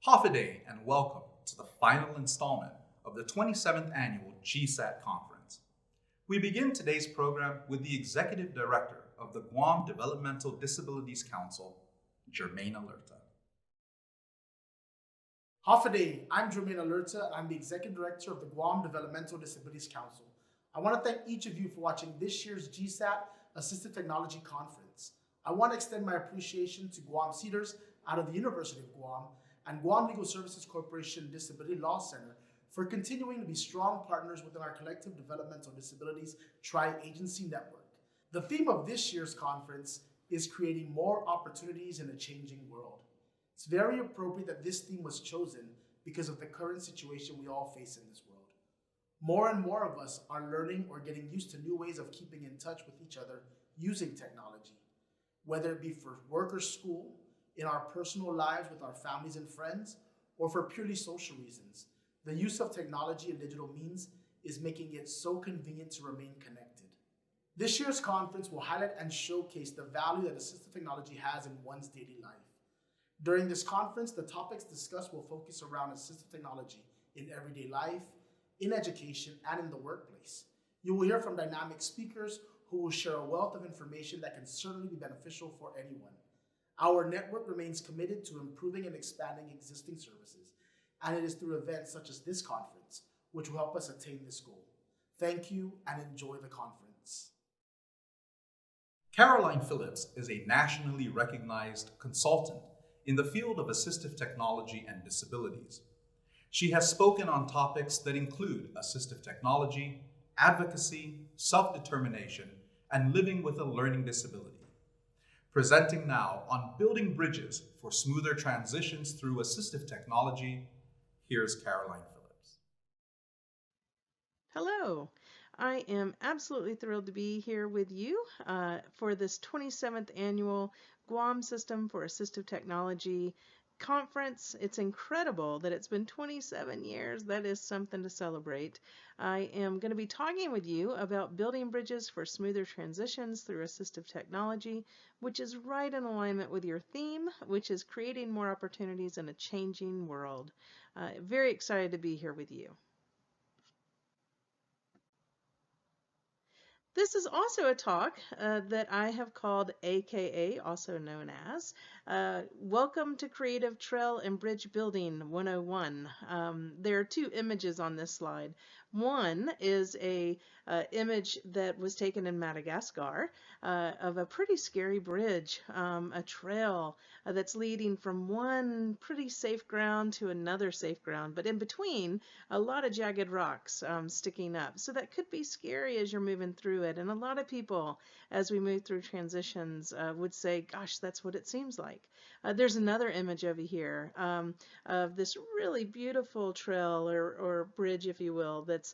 Hoffaday and welcome to the final installment of the 27th Annual GSAT Conference. We begin today's program with the Executive Director of the Guam Developmental Disabilities Council, Jermaine Alerta. Hoffaday, I'm Jermaine Alerta. I'm the Executive Director of the Guam Developmental Disabilities Council. I want to thank each of you for watching this year's GSAT Assistive Technology Conference. I want to extend my appreciation to UOG Cedders out of the University of Guam and Guam Legal Services Corporation Disability Law Center for continuing to be strong partners within our collective developmental disabilities tri-agency network. The theme of this year's conference is creating more opportunities in a changing world. It's very appropriate that this theme was chosen because of the current situation we all face in this world. More and more of us are learning or getting used to new ways of keeping in touch with each other using technology, whether it be for work or school, in our personal lives with our families and friends, or for purely social reasons. The use of technology and digital means is making it so convenient to remain connected. This year's conference will highlight and showcase the value that assistive technology has in one's daily life. During this conference, the topics discussed will focus around assistive technology in everyday life, in education, and in the workplace. You will hear from dynamic speakers who will share a wealth of information that can certainly be beneficial for anyone. Our network remains committed to improving and expanding existing services, and it is through events such as this conference which will help us attain this goal. Thank you and enjoy the conference. Caroline Phillips is a nationally recognized consultant in the field of assistive technology and disabilities. She has spoken on topics that include assistive technology, advocacy, self-determination, and living with a learning disability. Presenting now on building bridges for smoother transitions through assistive technology, here's Caroline Phillips. Hello. I am absolutely thrilled to be here with you for this 27th Annual Guam System for Assistive Technology Conference. It's incredible that it's been 27 years. That is something to celebrate. I am going to be talking with you about building bridges for smoother transitions through assistive technology, which is right in alignment with your theme, which is creating more opportunities in a changing world. Very excited to be here with you. This is also a talk that I have called AKA, also known as, Welcome to Creative Trail and Bridge Building 101. There are two images on this slide. One is a image that was taken in Madagascar of a pretty scary bridge, a trail that's leading from one pretty safe ground to another safe ground, but in between a lot of jagged rocks sticking up. So that could be scary as you're moving through it. And a lot of people, as we move through transitions, would say, gosh, that's what it seems like. There's another image over here of this really beautiful trail or bridge, if you will, that's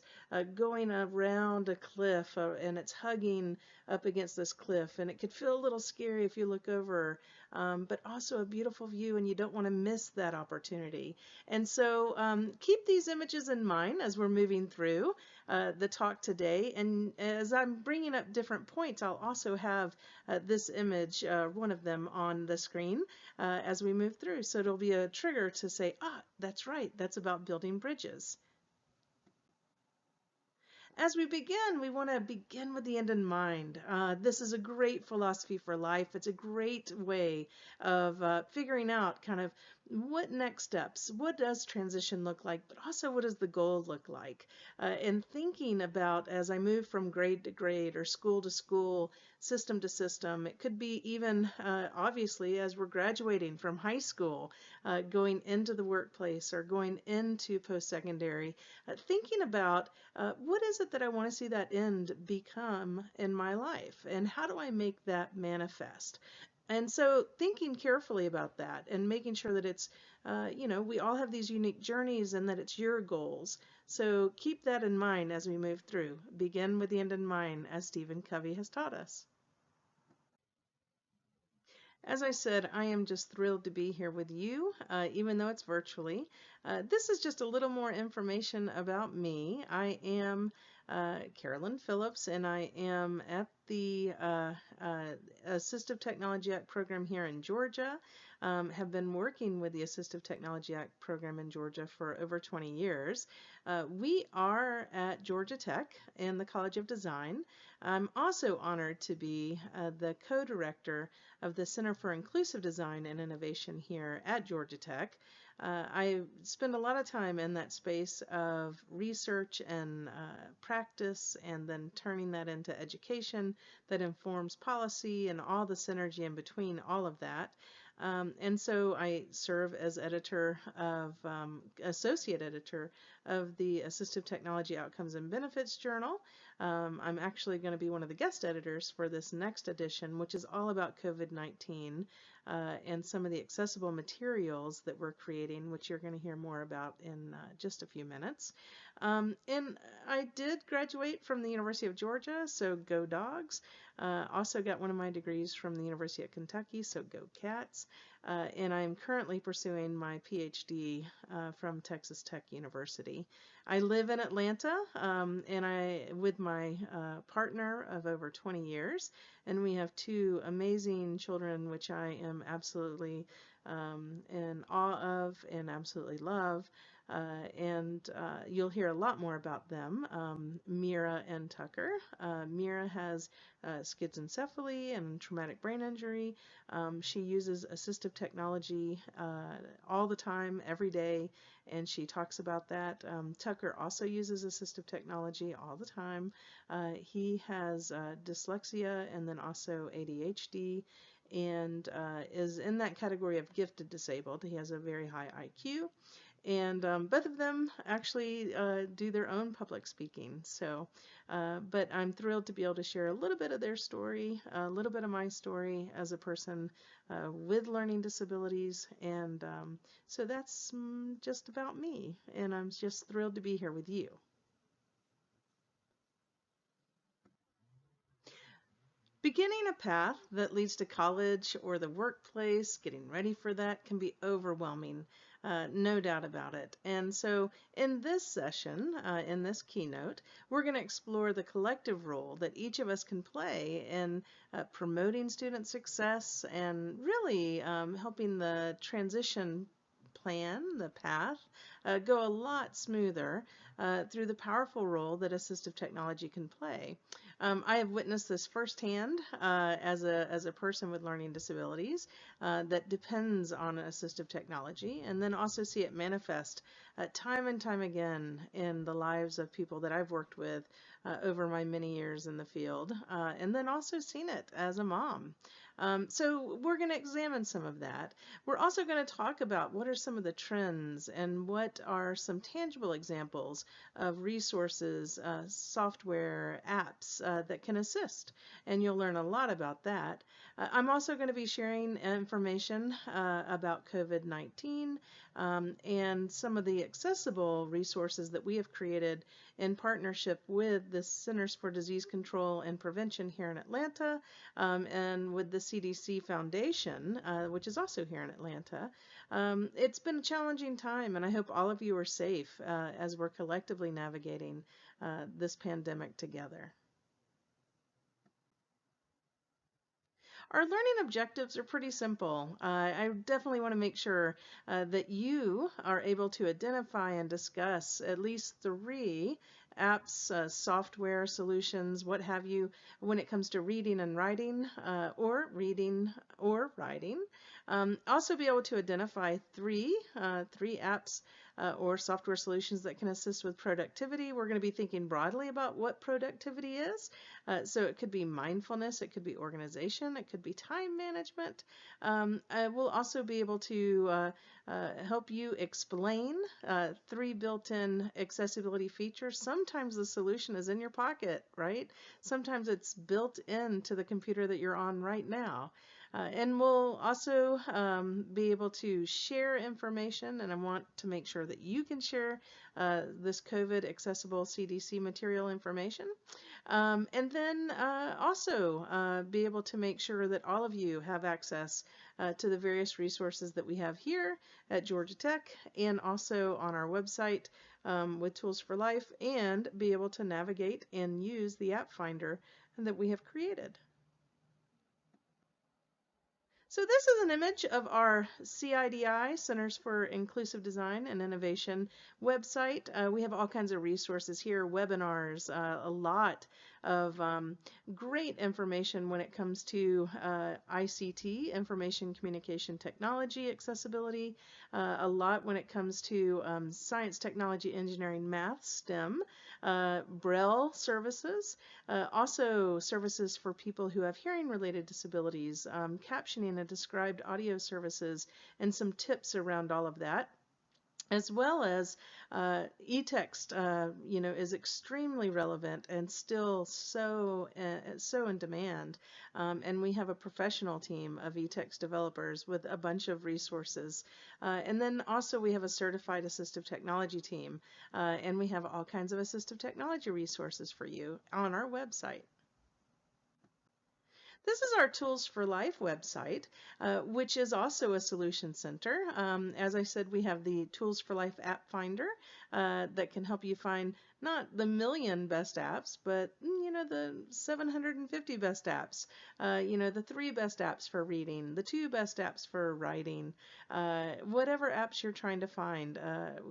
going around a cliff and it's hugging up against this cliff. And it could feel a little scary if you look over, but also a beautiful view, and you don't want to miss that opportunity. And so keep these images in mind as we're moving through the talk today. And as I'm bringing up different points, I'll also have this image, one of them, on the screen as we move through. So it'll be a trigger to say, that's right, that's about building bridges. As we begin, we want to begin with the end in mind. This is a great philosophy for life. It's a great way of figuring out kind of what next steps, what does transition look like, but also what does the goal look like? And thinking about as I move from grade to grade or school to school, system to system, it could be even obviously as we're graduating from high school, going into the workplace or going into post-secondary, thinking about what is it that I want to see that end become in my life, and how do I make that manifest? And so thinking carefully about that and making sure that it's, we all have these unique journeys and that it's your goals. So keep that in mind as we move through. Begin with the end in mind, as Stephen Covey has taught us. As I said, I am just thrilled to be here with you, even though it's virtually. This is just a little more information about me. I am Carolyn Phillips, and I am at the Assistive Technology Act program here in Georgia. Have been working with the Assistive Technology Act program in Georgia for over 20 years. We are at Georgia Tech in the College of Design. I'm also honored to be the co-director of the Center for Inclusive Design and Innovation here at Georgia Tech. I spend a lot of time in that space of research and practice, and then turning that into education that informs policy and all the synergy in between all of that. And so I serve as associate editor of the Assistive Technology Outcomes and Benefits Journal. I'm actually going to be one of the guest editors for this next edition, which is all about COVID-19 and some of the accessible materials that we're creating, which you're going to hear more about in just a few minutes. And I did graduate from the University of Georgia, so go Dogs. Also got one of my degrees from the University of Kentucky, so go Cats. And I'm currently pursuing my PhD from Texas Tech University. I live in Atlanta, and with my partner of over 20 years, and we have two amazing children, which I am absolutely in awe of and absolutely love. And you'll hear a lot more about them, Meera and Tucker. Meera has schizencephaly and traumatic brain injury. She uses assistive technology all the time, every day, and she talks about that. Tucker also uses assistive technology all the time. He has dyslexia and then also ADHD, and is in that category of gifted disabled. He has a very high IQ. And both of them actually do their own public speaking. So, but I'm thrilled to be able to share a little bit of their story, a little bit of my story as a person with learning disabilities. And so that's just about me. And I'm just thrilled to be here with you. Beginning a path that leads to college or the workplace, getting ready for that can be overwhelming, no doubt about it. And so in this session, in this keynote, we're going to explore the collective role that each of us can play in promoting student success and really helping the transition plan, the path, go a lot smoother through the powerful role that assistive technology can play. I have witnessed this firsthand as a person with learning disabilities that depends on assistive technology, and then also see it manifest time and time again in the lives of people that I've worked with over my many years in the field, and then also seen it as a mom. So we're going to examine some of that. We're also going to talk about what are some of the trends and what are some tangible examples of resources, software, apps that can assist. And you'll learn a lot about that. I'm also going to be sharing information about COVID-19 and some of the accessible resources that we have created in partnership with the Centers for Disease Control and Prevention here in Atlanta and with the CDC Foundation, which is also here in Atlanta. It's been a challenging time, and I hope all of you are safe as we're collectively navigating this pandemic together. Our learning objectives are pretty simple. I definitely want to make sure that you are able to identify and discuss at least 3 apps, software solutions, what have you, when it comes to reading and writing, or reading or writing. Also be able to identify 3 apps or software solutions that can assist with productivity. We're going to be thinking broadly about what productivity is. So it could be mindfulness, it could be organization, it could be time management. We'll also be able to help you explain 3 built-in accessibility features. Sometimes the solution is in your pocket, right? Sometimes it's built into the computer that you're on right now. And we'll also be able to share information, and I want to make sure that you can share this COVID accessible CDC material information. And then also be able to make sure that all of you have access to the various resources that we have here at Georgia Tech and also on our website with Tools for Life, and be able to navigate and use the App Finder that we have created. So this is an image of our CIDI, Centers for Inclusive Design and Innovation website. We have all kinds of resources here, webinars, a lot of great information when it comes to ICT, information communication technology accessibility, a lot when it comes to science, technology, engineering, math, STEM, Braille services, also services for people who have hearing-related disabilities, captioning and described audio services, and some tips around all of that. As well as e-text, is extremely relevant and still so in demand. And we have a professional team of e-text developers with a bunch of resources. And then also we have a certified assistive technology team, and we have all kinds of assistive technology resources for you on our website. This is our Tools for Life website, which is also a solution center. As I said, we have the Tools for Life app finder that can help you find not the million best apps, but the 750 best apps, the 3 best apps for reading, the 2 best apps for writing, whatever apps you're trying to find,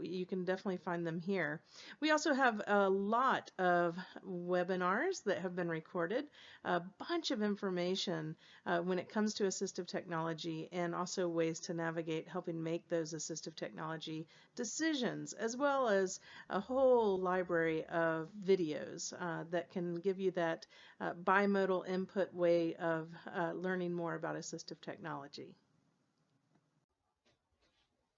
you can definitely find them here. We also have a lot of webinars that have been recorded, a bunch of information when it comes to assistive technology, and also ways to navigate helping make those assistive technology decisions, as well as a whole library of videos that can give you that bimodal input way of learning more about assistive technology.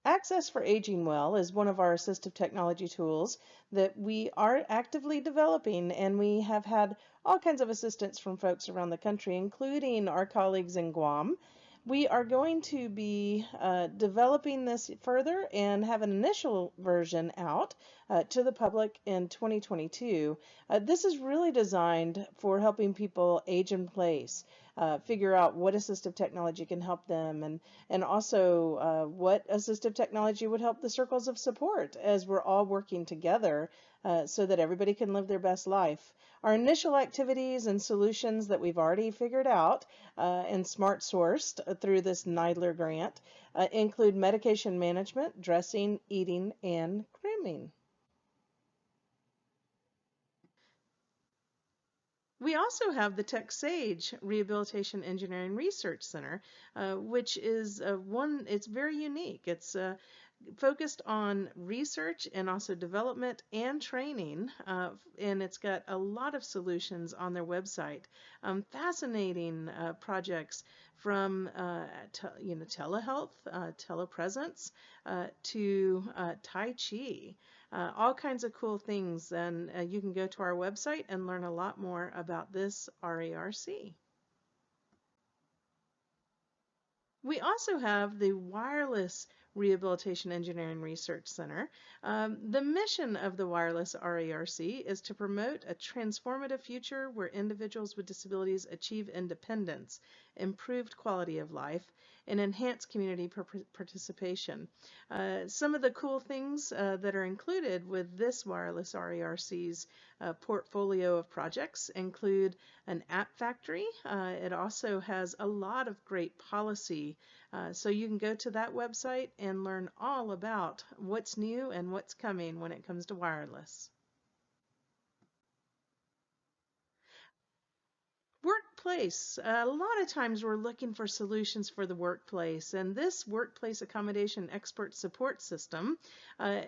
Access for Aging Well is one of our assistive technology tools that we are actively developing, and we have had all kinds of assistance from folks around the country, including our colleagues in Guam. We are going to be developing this further and have an initial version out to the public in 2022. This is really designed for helping people age in place, figure out what assistive technology can help them, and also what assistive technology would help the circles of support as we're all working together so that everybody can live their best life. Our initial activities and solutions that we've already figured out and smart sourced through this NIDLR grant include medication management, dressing, eating, and grooming. We also have the TechSage Rehabilitation Engineering Research Center, which is it's very unique. It's focused on research and also development and training, and it's got a lot of solutions on their website. Fascinating projects from telehealth, telepresence, to Tai Chi. All kinds of cool things, and you can go to our website and learn a lot more about this RERC. We also have the Wireless Rehabilitation Engineering Research Center. The mission of the Wireless RERC is to promote a transformative future where individuals with disabilities achieve independence, improved quality of life, and enhanced community participation. Some of the cool things that are included with this Wireless RERC's portfolio of projects include an app factory. It also has a lot of great policy. So you can go to that website and learn all about what's new and what's coming when it comes to wireless. Workplace. A lot of times we're looking for solutions for the workplace, and this workplace accommodation expert support system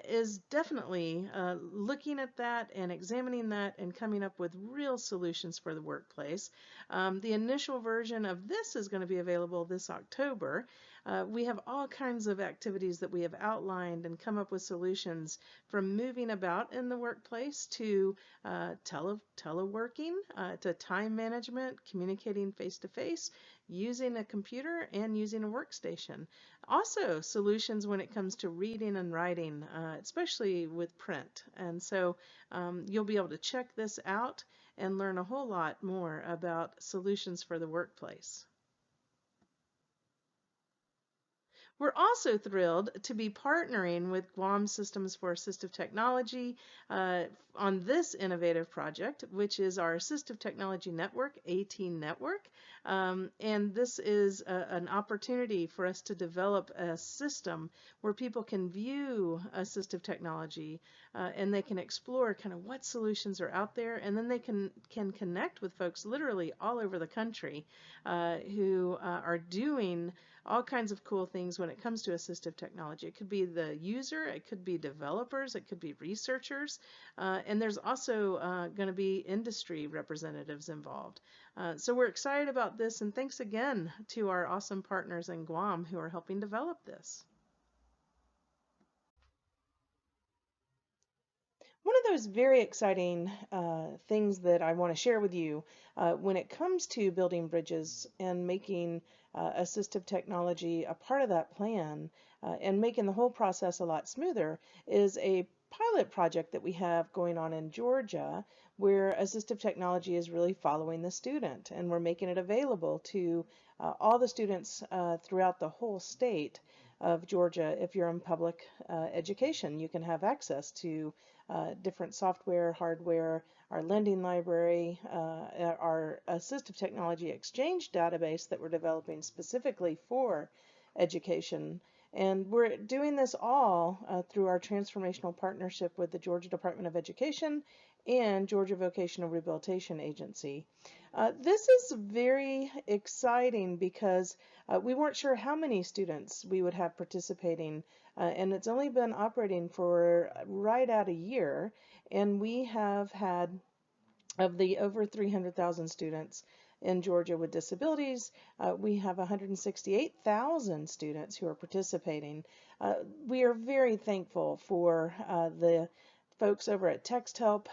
is definitely looking at that and examining that and coming up with real solutions for the workplace. The initial version of this is going to be available this October. We have all kinds of activities that we have outlined and come up with solutions, from moving about in the workplace to teleworking, to time management, communicating face-to-face, using a computer, and using a workstation. Also, solutions when it comes to reading and writing, especially with print. And so you'll be able to check this out and learn a whole lot more about solutions for the workplace. We're also thrilled to be partnering with Guam Systems for Assistive Technology on this innovative project, which is our Assistive Technology Network, AT Network. And this is an opportunity for us to develop a system where people can view assistive technology and they can explore kind of what solutions are out there, and then they can connect with folks literally all over the country who are doing all kinds of cool things when it comes to assistive technology. It could be the user, it could be developers, it could be researchers, and there's also going to be industry representatives involved. So we're excited about this, and thanks again to our awesome partners in Guam who are helping develop this. One of those very exciting things that I want to share with you when it comes to building bridges and making assistive technology a part of that plan and making the whole process a lot smoother is a pilot project that we have going on in Georgia where assistive technology is really following the student, and we're making it available to all the students throughout the whole state of Georgia. If you're in public education, you can have access to different software, hardware, our lending library, our assistive technology exchange database that we're developing specifically for education. And we're doing this all through our transformational partnership with the Georgia Department of Education and Georgia Vocational Rehabilitation Agency. This is very exciting because we weren't sure how many students we would have participating, and it's only been operating for right at a year, and we have had, of the over 300,000 students in Georgia with disabilities, we have 168,000 students who are participating. We are very thankful for the folks over at TextHelp.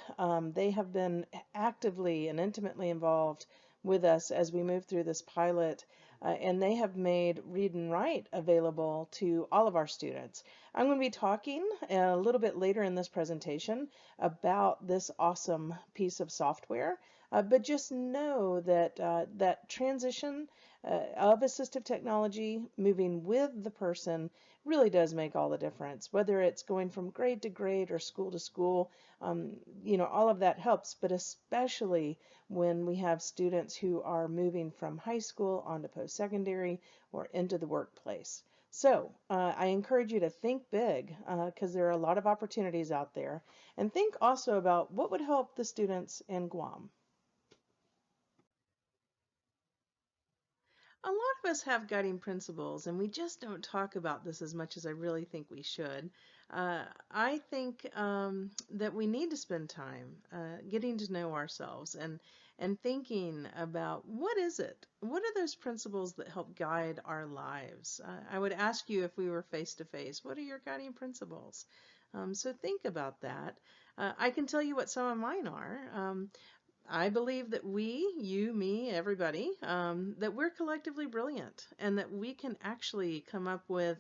They have been actively and intimately involved with us as we move through this pilot, and they have made Read and Write available to all of our students. I'm going to be talking a little bit later in this presentation about this awesome piece of software, but just know that that transition of assistive technology moving with the person really does make all the difference, whether it's going from grade to grade or school to school. All of that helps, but especially when we have students who are moving from high school onto post-secondary or into the workplace. So I encourage you to think big because there are a lot of opportunities out there, and think also about what would help the students in Guam. A lot of us have guiding principles, and we just don't talk about this as much as I really think we should. I think that we need to spend time getting to know ourselves and thinking about what is it? What are those principles that help guide our lives? I would ask you if we were face to face, what are your guiding principles? So think about that. I can tell you what some of mine are. I believe that we, you, me, everybody, that we're collectively brilliant and that we can actually come up with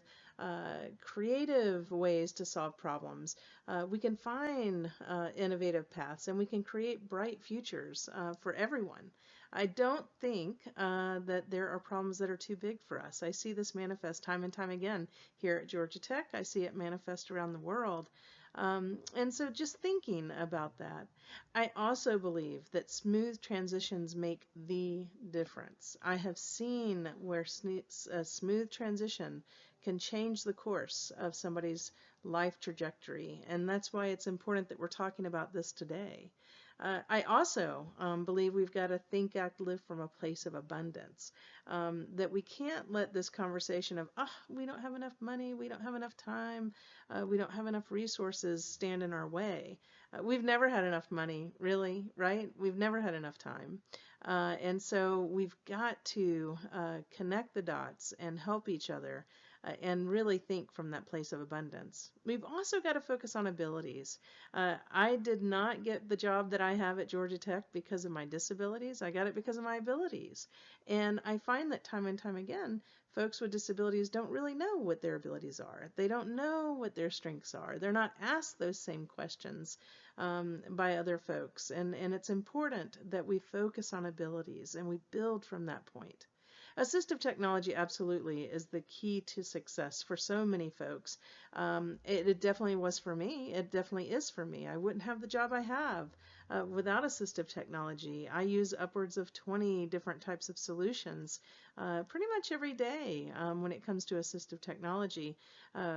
creative ways to solve problems. We can find innovative paths, and we can create bright futures for everyone. I don't think that there are problems that are too big for us. I see this manifest time and time again here at Georgia Tech. I see it manifest around the world. And so just thinking about that. I also believe that smooth transitions make the difference. I have seen where a smooth transition can change the course of somebody's life trajectory, and that's why it's important that we're talking about this today. I also believe we've got to think, act, live from a place of abundance. That we can't let this conversation of, we don't have enough money, we don't have enough time, we don't have enough resources stand in our way. We've never had enough money, really, right? We've never had enough time. And so we've got to connect the dots and help each other and really think from that place of abundance. We've also got to focus on abilities. I did not get the job that I have at Georgia Tech because of my disabilities. I got it because of my abilities. And I find that time and time again, folks with disabilities don't really know what their abilities are. They don't know what their strengths are. They're not asked those same questions by other folks. And it's important that we focus on abilities and we build from that point. Assistive technology absolutely is the key to success for so many folks. It definitely was for me. It definitely is for me. I wouldn't have the job I have without assistive technology. I use upwards of 20 different types of solutions pretty much every day when it comes to assistive technology,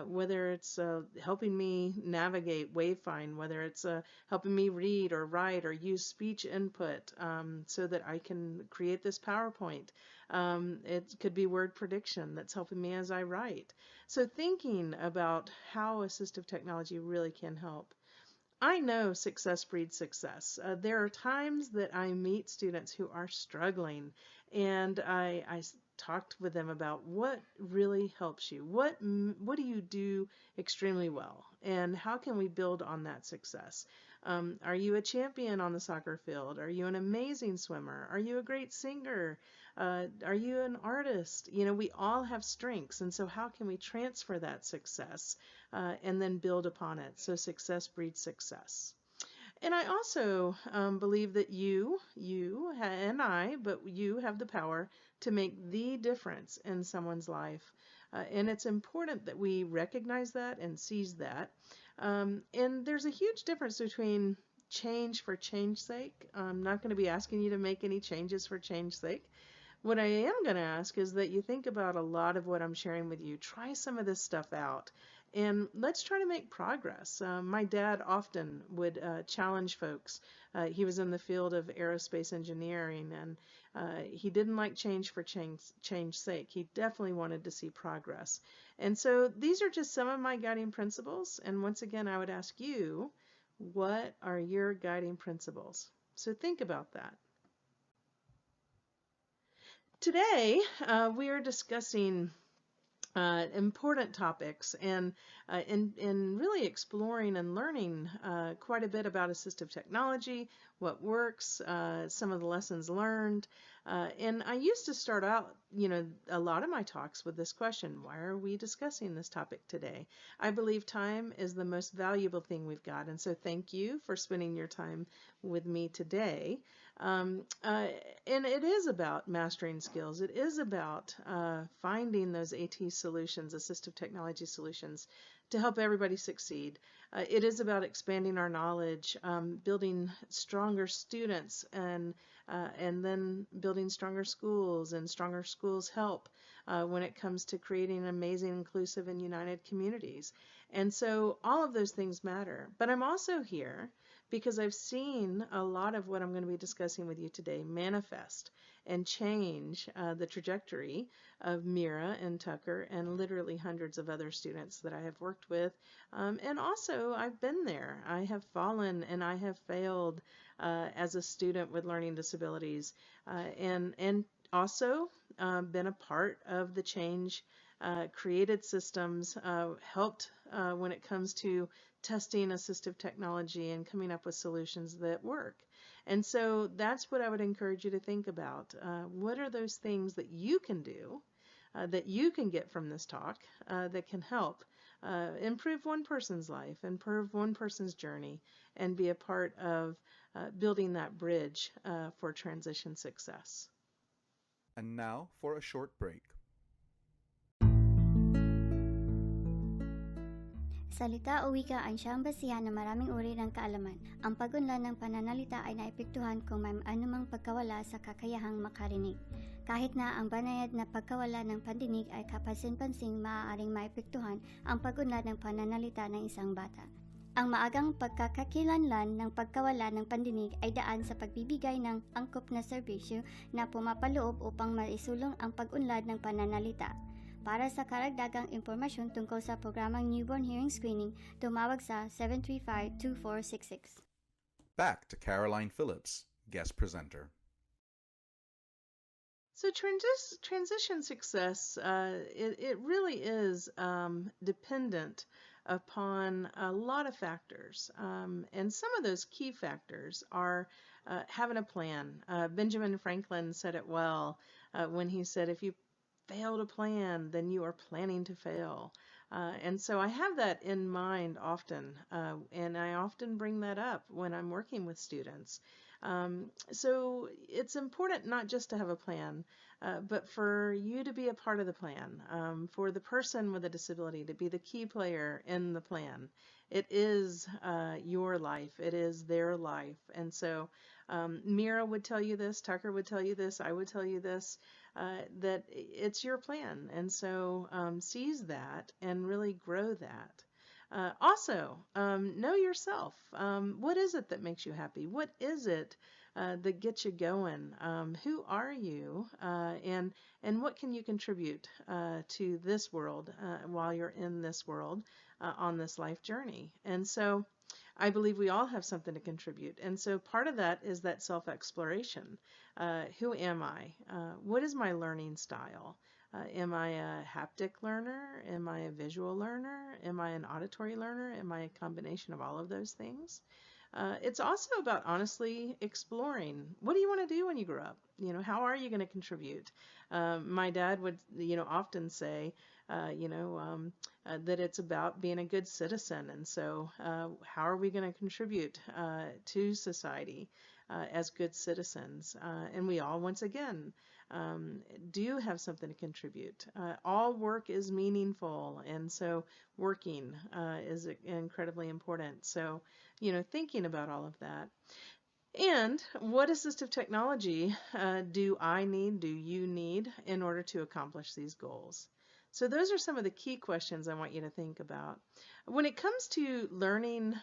whether it's helping me navigate Wayfind, whether it's helping me read or write or use speech input so that I can create this PowerPoint. It could be word prediction that's helping me as I write. So thinking about how assistive technology really can help. I know success breeds success. There are times that I meet students who are struggling, and I talked with them about what really helps you. What do you do extremely well, and how can we build on that success? Are you a champion on the soccer field? Are you an amazing swimmer? Are you a great singer? Are you an artist? You know, we all have strengths, and so how can we transfer that success and then build upon it? So success breeds success. And I also believe that and I, but you have the power to make the difference in someone's life. And it's important that we recognize that and seize that. And there's a huge difference between change for change's sake. I'm not going to be asking you to make any changes for change's sake. What I am going to ask is that you think about a lot of what I'm sharing with you. Try some of this stuff out and let's try to make progress. My dad often would challenge folks. He was in the field of aerospace engineering and he didn't like change for change's sake. He definitely wanted to see progress. And so these are just some of my guiding principles. And once again, I would ask you, what are your guiding principles? So think about that. Today, we are discussing important topics and in really exploring and learning quite a bit about assistive technology, what works, some of the lessons learned. And I used to start out, a lot of my talks with this question: why are we discussing this topic today? I believe time is the most valuable thing we've got, and so thank you for spending your time with me today. And it is about mastering skills. It is about finding those AT solutions, assistive technology solutions, to help everybody succeed. It is about expanding our knowledge, building stronger students, and then building stronger schools, and stronger schools help when it comes to creating amazing, inclusive, and united communities. And so all of those things matter. But I'm also here because I've seen a lot of what I'm going to be discussing with you today manifest and change the trajectory of Meera and Tucker and literally hundreds of other students that I have worked with. And also, I've been there. I have fallen and I have failed as a student with learning disabilities, and also been a part of the change, created systems, helped when it comes to testing assistive technology and coming up with solutions that work. And so that's what I would encourage you to think about. What are those things that you can do, that you can get from this talk, that can help improve one person's life, improve one person's journey, and be a part of building that bridge for transition success. And now for a short break. Salita o wika ay siyang basihan ng maraming uri ng kaalaman. Ang pag-unlad ng pananalita ay naepektuhan kung may anumang pagkawala sa kakayahang makarinig. Kahit na ang banayad na pagkawala ng pandinig ay kapansin-pansing, maaaring maepektuhan ang pag-unlad ng pananalita ng isang bata. Ang maagang pagkakakilanlan ng pagkawala ng pandinig ay daan sa pagbibigay ng angkop na serbisyo na pumapaloob upang maisulong ang pag-unlad ng pananalita. Para sa karagdagang impormasyon tungkol sa programang Newborn Hearing Screening, tumawag sa 735-2466. Back to Caroline Phillips, guest presenter. So transition success, it really is dependent upon a lot of factors. And some of those key factors are having a plan. Benjamin Franklin said it well when he said, if you fail to plan, then you are planning to fail. And so I have that in mind often, and I often bring that up when I'm working with students. So it's important not just to have a plan, but for you to be a part of the plan, for the person with a disability to be the key player in the plan. It is your life, it is their life. And so Meera would tell you this, Tucker would tell you this, I would tell you this, that it's your plan. And so seize that and really grow that. Also, know yourself. What is it that makes you happy? What is it that gets you going? Who are you? And what can you contribute to this world while you're in this world on this life journey? And so I believe we all have something to contribute. And so part of that is that self-exploration. Who am I? What is my learning style? Am I a haptic learner? Am I a visual learner? Am I an auditory learner? Am I a combination of all of those things? It's also about honestly exploring. What do you want to do when you grow up? How are you going to contribute? My dad would, often say, that it's about being a good citizen. And so, how are we going to contribute to society as good citizens? And we all, once again, do have something to contribute. All work is meaningful, and so working is incredibly important. So, thinking about all of that. And what assistive technology do I need, do you need in order to accomplish these goals? So those are some of the key questions I want you to think about. When it comes to learning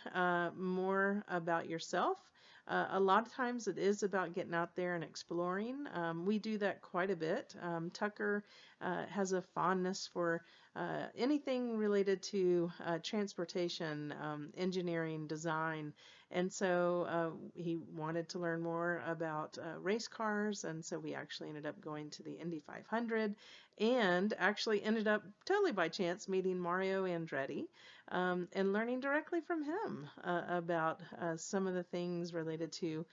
more about yourself, a lot of times it is about getting out there and exploring. We do that quite a bit. Tucker has a fondness for anything related to transportation, engineering, design. And so he wanted to learn more about race cars, and so we actually ended up going to the Indy 500 and actually ended up totally by chance meeting Mario Andretti and learning directly from him about some of the things related to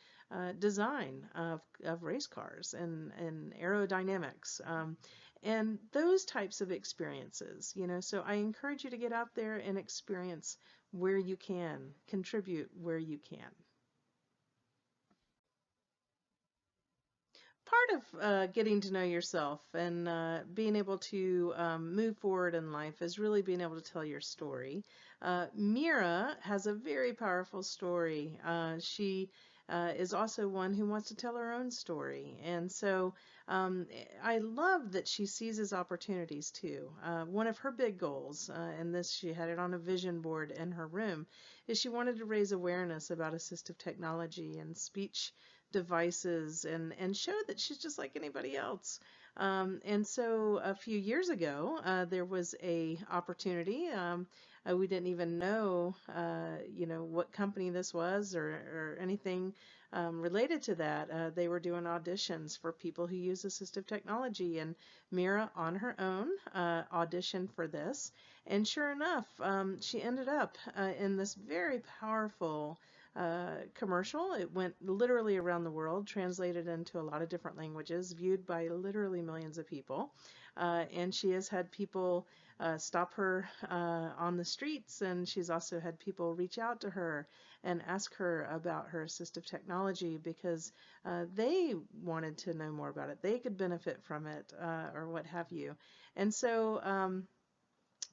design of race cars and aerodynamics. And those types of experiences, so I encourage you to get out there and experience where you can, contribute where you can. Part of getting to know yourself and being able to move forward in life is really being able to tell your story. Meera has a very powerful story. She is also one who wants to tell her own story. And so I love that she seizes opportunities too. One of her big goals, and this she had it on a vision board in her room, is she wanted to raise awareness about assistive technology and speech devices and show that she's just like anybody else. And so a few years ago, there was a opportunity. We didn't even know, what company this was or anything related to that. They were doing auditions for people who use assistive technology, and Meera, on her own, auditioned for this. And sure enough, she ended up in this very powerful commercial. It went literally around the world, translated into a lot of different languages, viewed by literally millions of people. And she has had people stop her on the streets, and she's also had people reach out to her and ask her about her assistive technology because they wanted to know more about it. They could benefit from it or what have you. And so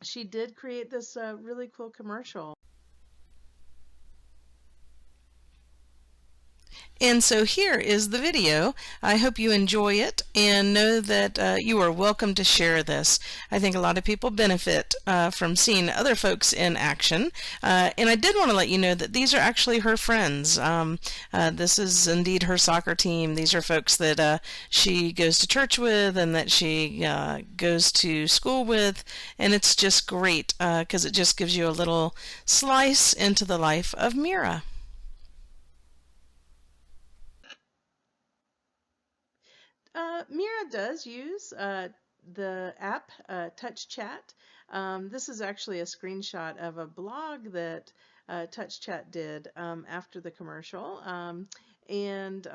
she did create this really cool commercial. And so here is the video. I hope you enjoy it and know that you are welcome to share this. I think a lot of people benefit from seeing other folks in action. And I did want to let you know that these are actually her friends. This is indeed her soccer team. These are folks that she goes to church with and that she goes to school with. And it's just great because it just gives you a little slice into the life of Meera. Meera does use the app Touch Chat. This is actually a screenshot of a blog that Touch Chat did after the commercial. And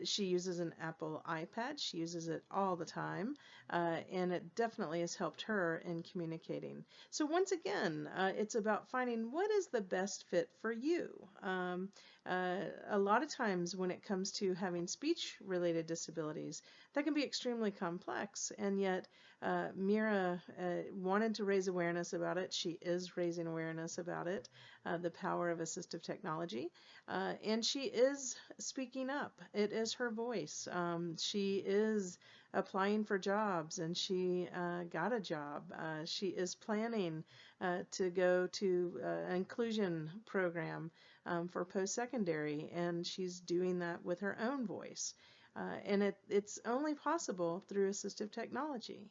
she uses an Apple iPad. She uses it all the time, and it definitely has helped her in communicating. So once again, it's about finding what is the best fit for you. a lot of times when it comes to having speech-related disabilities, that can be extremely complex, and yet Meera wanted to raise awareness about it. She is raising awareness about it, the power of assistive technology, and she is speaking up. It is her voice. She is applying for jobs, and she got a job. She is planning to go to an inclusion program for post-secondary, and she's doing that with her own voice. And it's only possible through assistive technology.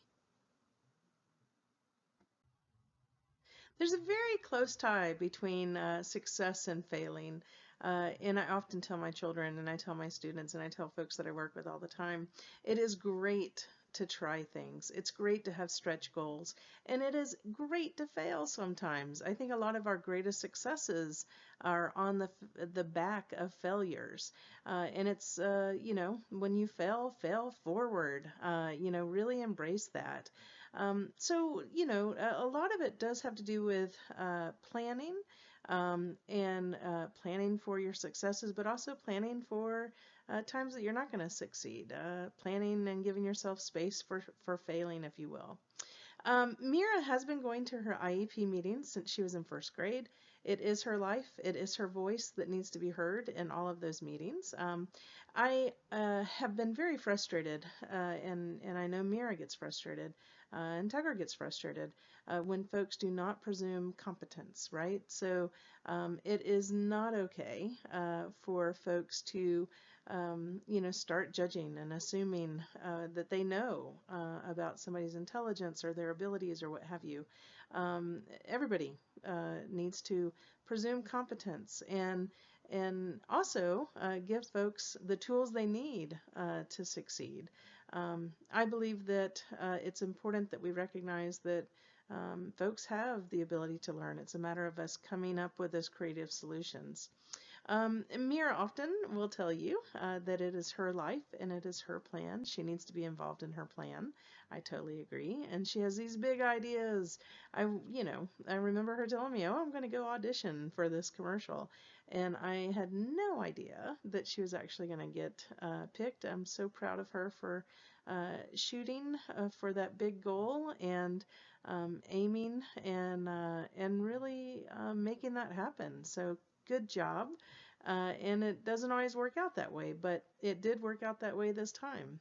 There's a very close tie between success and failing. And I often tell my children, and I tell my students, and I tell folks that I work with all the time, it is great to try things. It's great to have stretch goals, and it is great to fail sometimes. I think a lot of our greatest successes are on the back of failures. And it's, when you fail, fail forward. Really embrace that. So, a lot of it does have to do with planning and planning for your successes, but also planning for times that you're not going to succeed. Planning and giving yourself space for failing, if you will. Meera has been going to her IEP meetings since she was in first grade. It is her life. It is her voice that needs to be heard in all of those meetings. I have been very frustrated, and I know Meera gets frustrated, and Tucker gets frustrated when folks do not presume competence, right? So it is not okay for folks to start judging and assuming that they know about somebody's intelligence or their abilities or what have you. Everybody needs to presume competence and also give folks the tools they need to succeed. I believe that it's important that we recognize that folks have the ability to learn. It's a matter of us coming up with those creative solutions. Meera often will tell you that it is her life and it is her plan. She needs to be involved in her plan. I totally agree. And she has these big ideas. I remember her telling me, I'm going to go audition for this commercial. And I had no idea that she was actually going to get picked. I'm so proud of her for shooting for that big goal and aiming and really making that happen. So good job. And it doesn't always work out that way, but it did work out that way this time.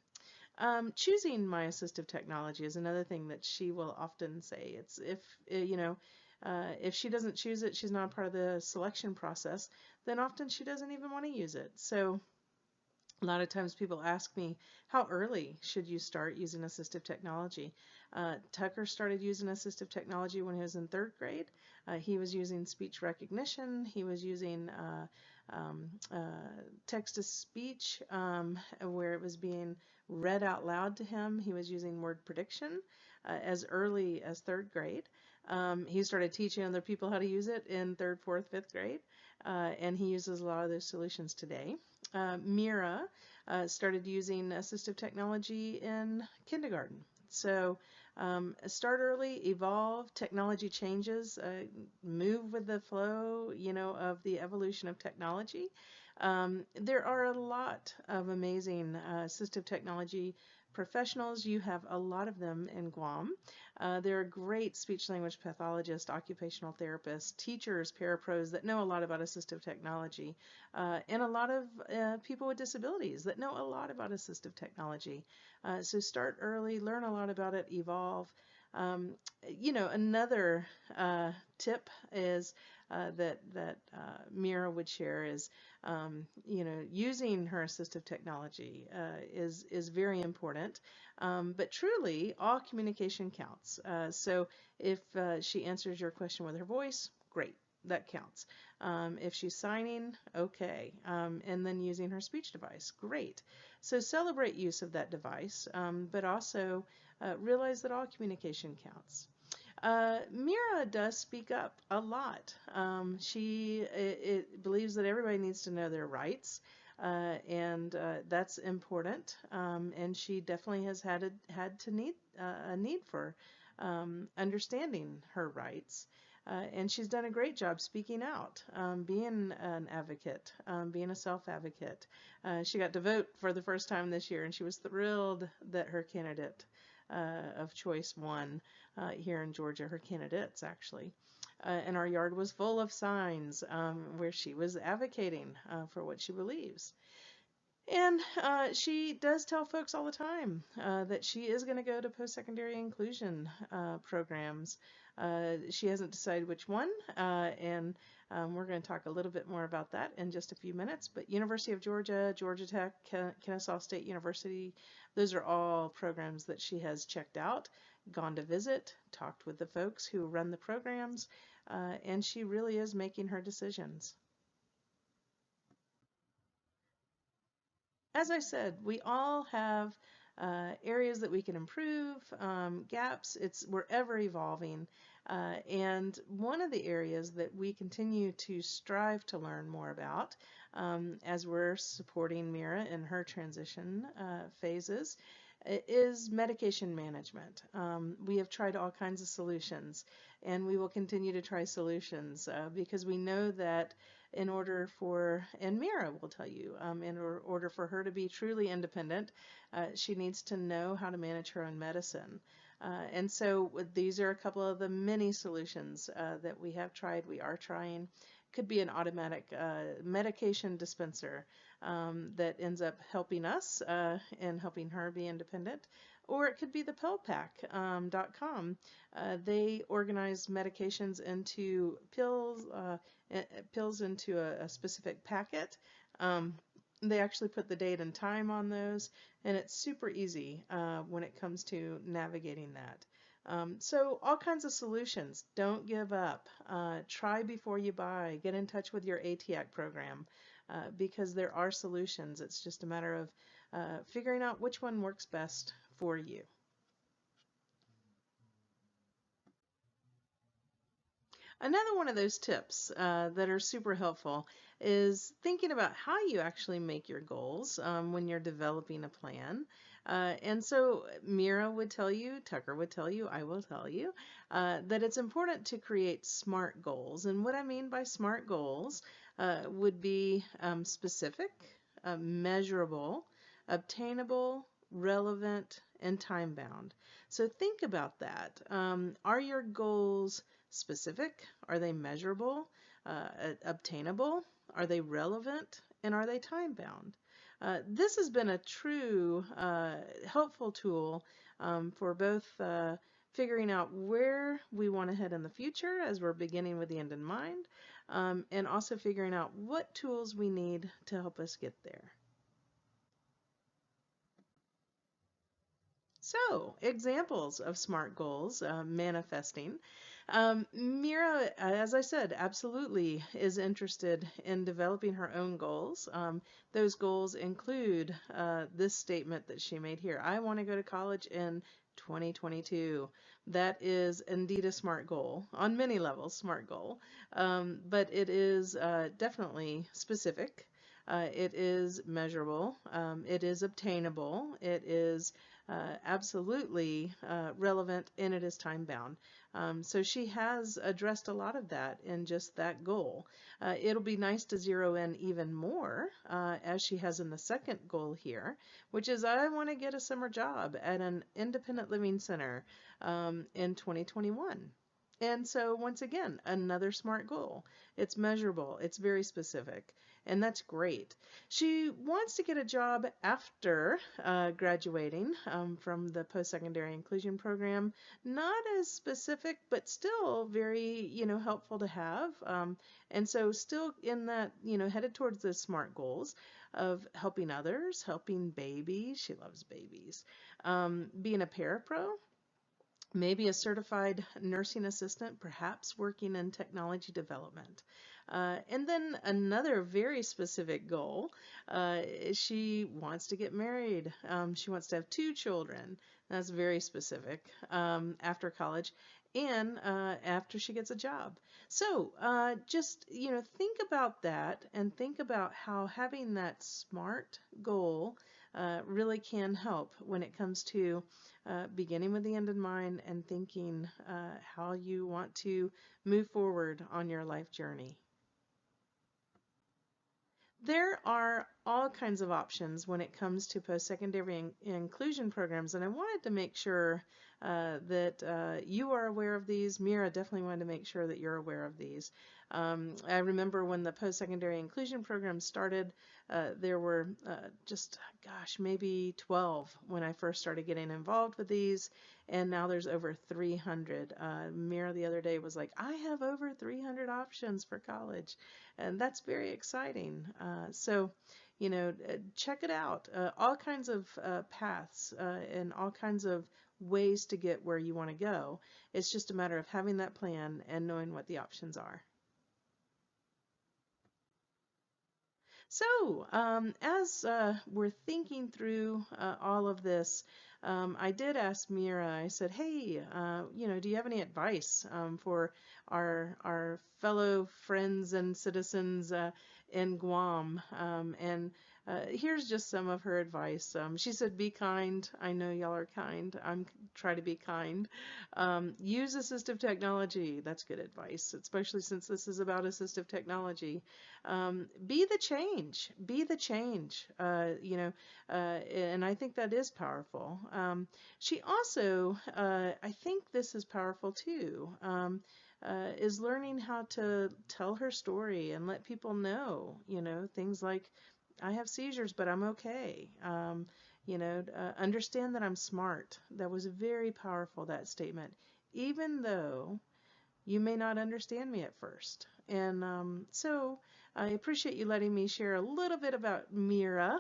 Choosing my assistive technology is another thing that she will often say. It's if she doesn't choose it, she's not a part of the selection process, then often she doesn't even want to use it. So a lot of times people ask me, how early should you start using assistive technology? Tucker started using assistive technology when he was in third grade. He was using speech recognition. He was using text-to-speech where it was being read out loud to him. He was using word prediction as early as third grade. He started teaching other people how to use it in third, fourth, fifth grade, and he uses a lot of those solutions today. Meera started using assistive technology in kindergarten. So start early, evolve, technology changes, move with the flow, of the evolution of technology. There are a lot of amazing assistive technology professionals. You have a lot of them in Guam. There are great speech-language pathologists, occupational therapists, teachers, parapros that know a lot about assistive technology, and a lot of people with disabilities that know a lot about assistive technology. So start early, learn a lot about it, evolve. Another tip is that Meera would share is, using her assistive technology is very important. But truly, all communication counts. So if she answers your question with her voice, great, that counts. If she's signing, okay. And then using her speech device, great. So celebrate use of that device, but also realize that all communication counts. Meera does speak up a lot. She believes that everybody needs to know their rights, and that's important. And she definitely has had to need a need for understanding her rights. And she's done a great job speaking out, being an advocate, being a self-advocate. She got to vote for the first time this year, and she was thrilled that her candidate of choice won here in Georgia, her candidates actually. And our yard was full of signs where she was advocating for what she believes. And she does tell folks all the time that she is going to go to post-secondary inclusion programs. She hasn't decided which one, and we're going to talk a little bit more about that in just a few minutes. But University of Georgia, Georgia Tech, Kennesaw State University, those are all programs that she has checked out, gone to visit, talked with the folks who run the programs, and she really is making her decisions. As I said, we all have areas that we can improve, gaps. We're ever evolving. And one of the areas that we continue to strive to learn more about as we're supporting Meera in her transition phases is medication management. We have tried all kinds of solutions, and we will continue to try solutions because we know that in order for, and Meera will tell you, in order for her to be truly independent, she needs to know how to manage her own medicine. And so these are a couple of the many solutions that we have tried, we are trying. Could be an automatic medication dispenser that ends up helping us and helping her be independent. Or it could be the pillpack.com. They organize medications into pills into a specific packet. They actually put the date and time on those, and it's super easy when it comes to navigating that. So all kinds of solutions. Don't give up. Try before you buy. Get in touch with your ATAC program because there are solutions. It's just a matter of figuring out which one works best for you. Another one of those tips that are super helpful is thinking about how you actually make your goals when you're developing a plan. And so Meera would tell you, Tucker would tell you, I will tell you, that it's important to create SMART goals. And what I mean by SMART goals would be specific, measurable, obtainable, relevant, and time-bound. So think about that. Are your goals specific? Are they measurable? Obtainable? Are they relevant? And are they time-bound? This has been a true helpful tool for both figuring out where we want to head in the future as we're beginning with the end in mind, and also figuring out what tools we need to help us get there. So, examples of SMART goals manifesting. Meera, as I said, absolutely is interested in developing her own goals. Those goals include this statement that she made here. I want to go to college in 2022. That is indeed a SMART goal, on many levels, SMART goal. But it is definitely specific. It is measurable. It is obtainable. It is absolutely relevant, and it is time bound. So she has addressed a lot of that in just that goal. It'll be nice to zero in even more as she has in the second goal here, which is I want to get a summer job at an independent living center in 2021. And so once again, another SMART goal. It's measurable, it's very specific, and that's great. She wants to get a job after graduating from the post-secondary inclusion program. Not as specific, but still very, helpful to have. And so still in that, headed towards the SMART goals of helping others, helping babies. She loves babies. Being a parapro. Maybe a certified nursing assistant, perhaps working in technology development. And then another very specific goal, she wants to get married. She wants to have 2 children. That's very specific after college and after she gets a job. So just, think about that and think about how having that SMART goal really can help when it comes to beginning with the end in mind and thinking how you want to move forward on your life journey. There are all kinds of options when it comes to post-secondary inclusion programs, and I wanted to make sure that you are aware of these. Meera definitely wanted to make sure that you're aware of these. I remember when the post-secondary inclusion program started, there were maybe 12 when I first started getting involved with these, and now there's over 300. Meera the other day was like, I have over 300 options for college, and that's very exciting. Check it out. All kinds of paths and all kinds of ways to get where you want to go. It's just a matter of having that plan and knowing what the options are. So, as we're thinking through all of this, I did ask Meera, I said, hey, do you have any advice for our fellow friends and citizens in Guam? And here's just some of her advice. She said, be kind. I know y'all are kind. I'm try to be kind. Use assistive technology. That's good advice, especially since this is about assistive technology. Be the change. Be the change. And I think that is powerful. She also, I think this is powerful too, is learning how to tell her story and let people know, things like, I have seizures, but I'm okay. Understand that I'm smart. That was very powerful, that statement, even though you may not understand me at first. And so I appreciate you letting me share a little bit about Meera.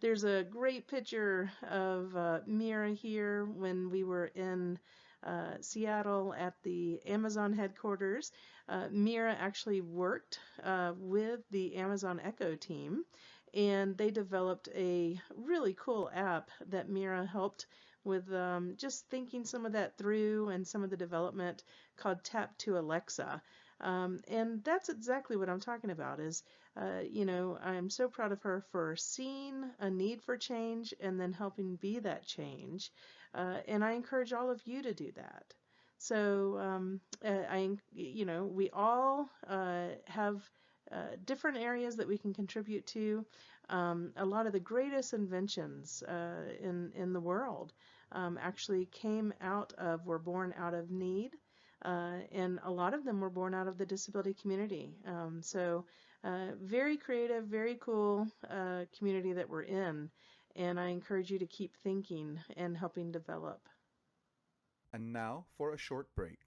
There's a great picture of Meera here when we were in Seattle at the Amazon headquarters. Meera actually worked with the Amazon Echo team, and they developed a really cool app that Meera helped with just thinking some of that through and some of the development called Tap to Alexa. And that's exactly what I'm talking about is, I'm so proud of her for seeing a need for change and then helping be that change. And I encourage all of you to do that. So we all have different areas that we can contribute to. A lot of the greatest inventions in the world actually were born out of need. And a lot of them were born out of the disability community. Very creative, very cool community that we're in. And I encourage you to keep thinking and helping develop. And now for a short break.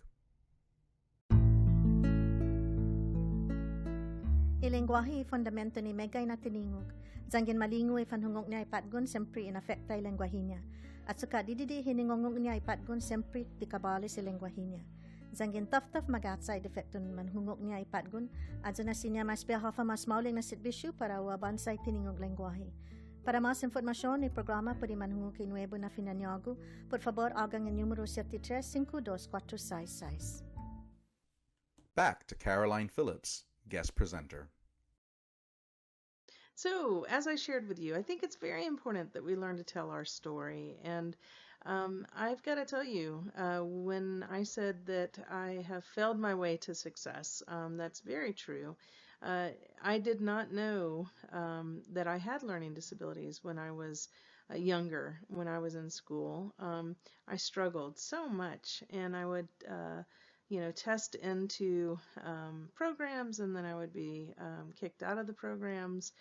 Ilengguwahe fundamento ni Megay na tiningog. Zanggin malingoy fanhungok niya ipatgon sempri inafektay lengguwahe niya. At suka dididi hiningongong niya ipatgon sempri tikabali si lengguwahe niya. Zanggin tough magatsay defektun manhungok niya ipatgon. Adzo na sinya mas behafa mas mauling na sitbisyu para wabansay tiningog lengguwahe. Para más información y programa pwede manhunguki nuevo na Finanyago, por favor hagan el número 73522466. Back to Caroline Phillips, guest presenter. So, as I shared with you, I think it's very important that we learn to tell our story. And I've got to tell you, when I said that I have failed my way to success, that's very true. I did not know that I had learning disabilities when I was younger, when I was in school. I struggled so much, and I would, test into programs, and then I would be kicked out of the programs.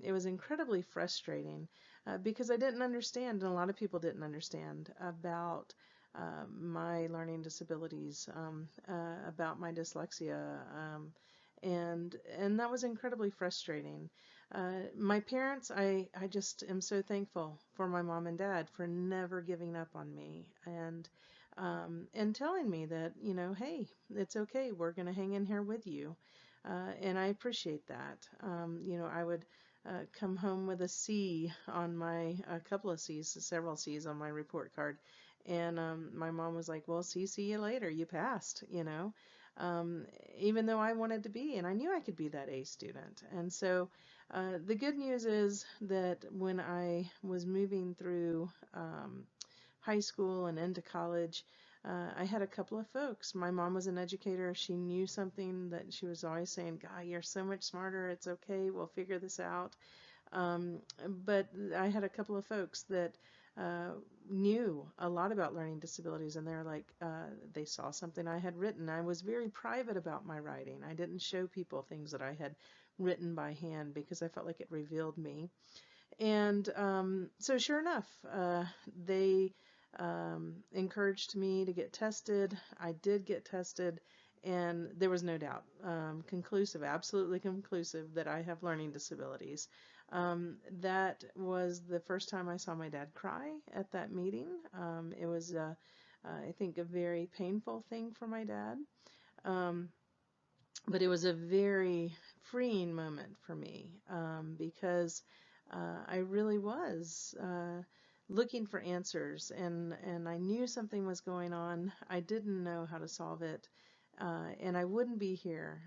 It was incredibly frustrating because I didn't understand, and a lot of people didn't understand about my learning disabilities, about my dyslexia. And that was incredibly frustrating. My parents, I just am so thankful for my mom and dad for never giving up on me and telling me that, hey, it's okay. We're going to hang in here with you. And I appreciate that. I would come home with a C on a couple of C's, several C's on my report card. And my mom was like, well, see you later. You passed, even though I wanted to be, and I knew I could be that A student. And so The good news is that when I was moving through high school and into college, I had a couple of folks. My mom was an educator. She knew something that she was always saying, God, you're so much smarter. It's okay. We'll figure this out. Um, but I had a couple of folks that uh, knew a lot about learning disabilities, and they're like, they saw something I had written. I was very private about my writing. I didn't show people things that I had written by hand because I felt like it revealed me. And so, sure enough, they encouraged me to get tested. I did get tested, and there was no doubt, conclusive, absolutely conclusive, that I have learning disabilities. That was the first time I saw my dad cry at that meeting. It was, I think, a very painful thing for my dad. Um, but it was a very freeing moment for me because I really was looking for answers, and I knew something was going on. I didn't know how to solve it, and I wouldn't be here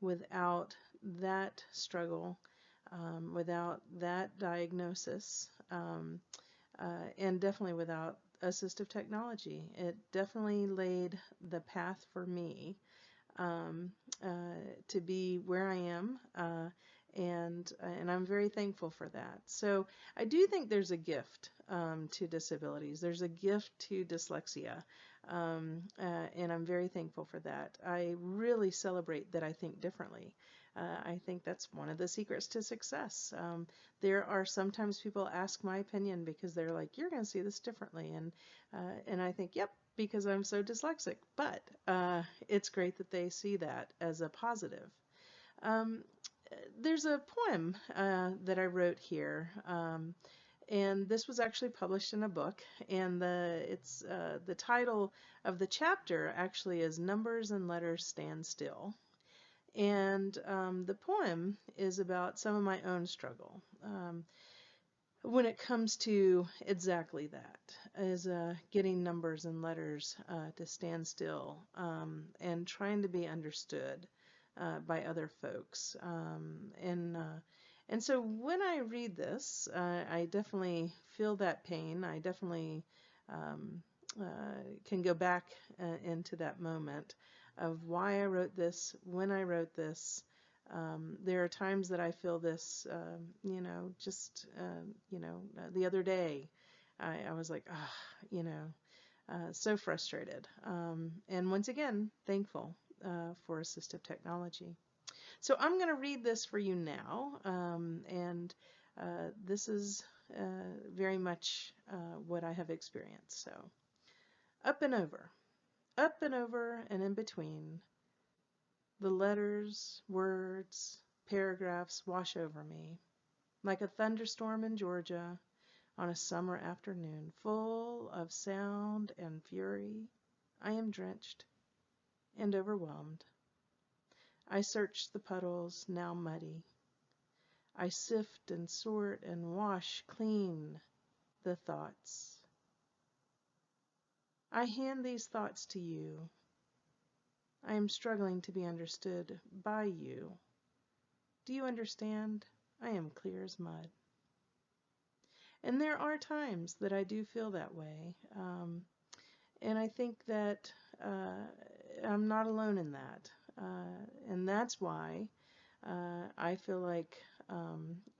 without that struggle, without that diagnosis, and definitely without assistive technology. It definitely laid the path for me um, to be where I am, and I'm very thankful for that. So I do think there's a gift to disabilities. There's a gift to dyslexia, and I'm very thankful for that. I really celebrate that I think differently. I think that's one of the secrets to success. There are sometimes people ask my opinion because they're like, "You're going to see this differently," and I think, "Yep." Because I'm so dyslexic, but it's great that they see that as a positive. Um, there's a poem that I wrote here, and this was actually published in a book, and the title of the chapter actually is "Numbers and Letters Stand Still." And the poem is about some of my own struggle. When it comes to exactly that, is getting numbers and letters to stand still and trying to be understood by other folks. And so when I read this, I definitely feel that pain. I definitely can go back into that moment of why I wrote this, when I wrote this. There are times that I feel this, the other day, I was like, so frustrated. And once again, thankful for assistive technology. So I'm going to read this for you now, and this is very much what I have experienced. So, up and over, and in between. The letters, words, paragraphs wash over me, like a thunderstorm in Georgia on a summer afternoon, full of sound and fury. I am drenched and overwhelmed. I search the puddles, now muddy. I sift and sort and wash clean the thoughts. I hand these thoughts to you. I am struggling to be understood by you. Do you understand? I am clear as mud. And there are times that I do feel that way. And I think that I'm not alone in that. And that's why I feel like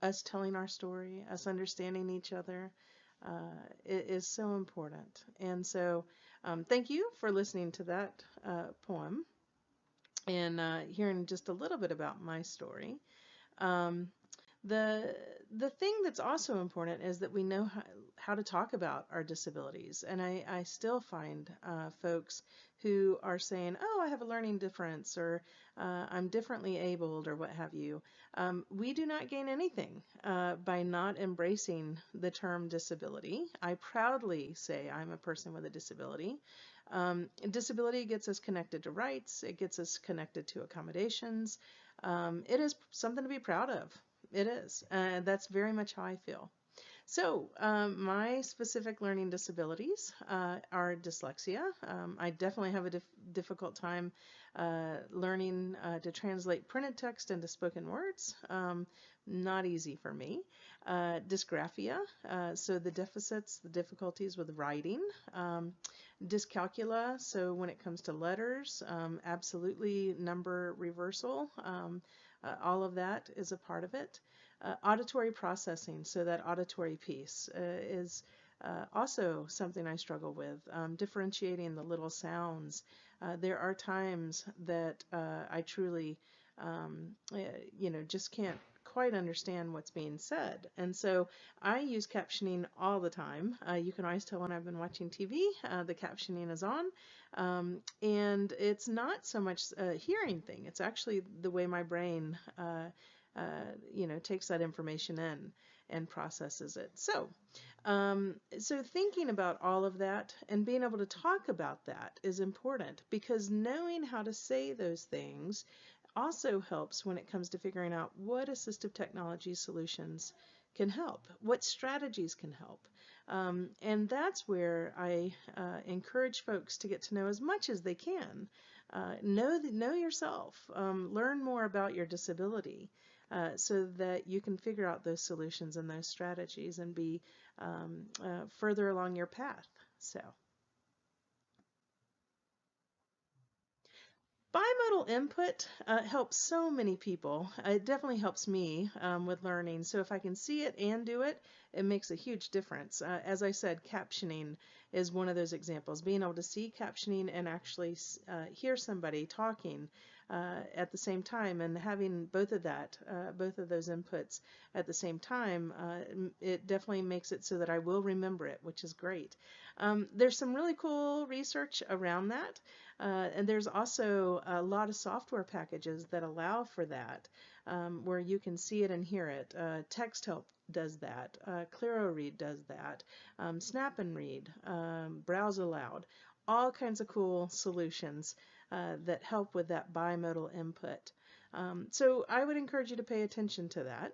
us telling our story, us understanding each other, is so important. And so thank you for listening to that poem and hearing just a little bit about my story. The thing that's also important is that we know how to talk about our disabilities. And I still find folks who are saying, oh, I have a learning difference, or I'm differently abled, or what have you. We do not gain anything by not embracing the term disability. I proudly say I'm a person with a disability. Disability gets us connected to rights. It gets us connected to accommodations. It is something to be proud of. It is. That's very much how I feel. So, my specific learning disabilities are dyslexia. I definitely have a difficult time learning to translate printed text into spoken words. Not easy for me. Dysgraphia, so the deficits, the difficulties with writing. Dyscalculia, so when it comes to letters, absolutely number reversal. All of that is a part of it. Auditory processing, so that auditory piece is also something I struggle with, differentiating the little sounds. There are times that I truly, just can't quite understand what's being said. And so I use captioning all the time. You can always tell when I've been watching TV, the captioning is on. And it's not so much a hearing thing, it's actually the way my brain takes that information in and processes it. So thinking about all of that and being able to talk about that is important, because knowing how to say those things also helps when it comes to figuring out what assistive technology solutions can help, what strategies can help. And that's where I encourage folks to get to know as much as they can. Know yourself, learn more about your disability, so that you can figure out those solutions and those strategies and be further along your path. So, bimodal input helps so many people. It definitely helps me with learning. So if I can see it and do it, it makes a huge difference. As I said, captioning is one of those examples. Being able to see captioning and actually hear somebody talking at the same time, and having both of those inputs at the same time, it definitely makes it so that I will remember it, which is great. There's some really cool research around that. And there's also a lot of software packages that allow for that, where you can see it and hear it. Text Help does that. ClearoRead does that. Snap and Read, Browse Aloud, all kinds of cool solutions that help with that bimodal input. So I would encourage you to pay attention to that.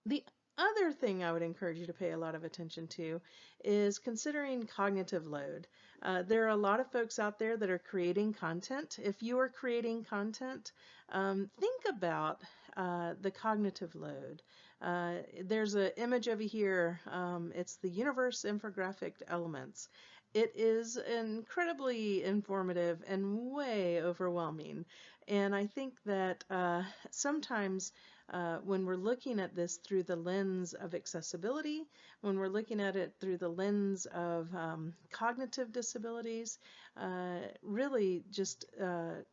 The other thing I would encourage you to pay a lot of attention to is considering cognitive load. There are a lot of folks out there that are creating content. If you are creating content, think about the cognitive load. There's an image over here. It's the universe infographic elements. It is incredibly informative and way overwhelming. And I think that sometimes when we're looking at this through the lens of accessibility, when we're looking at it through the lens of cognitive disabilities, really just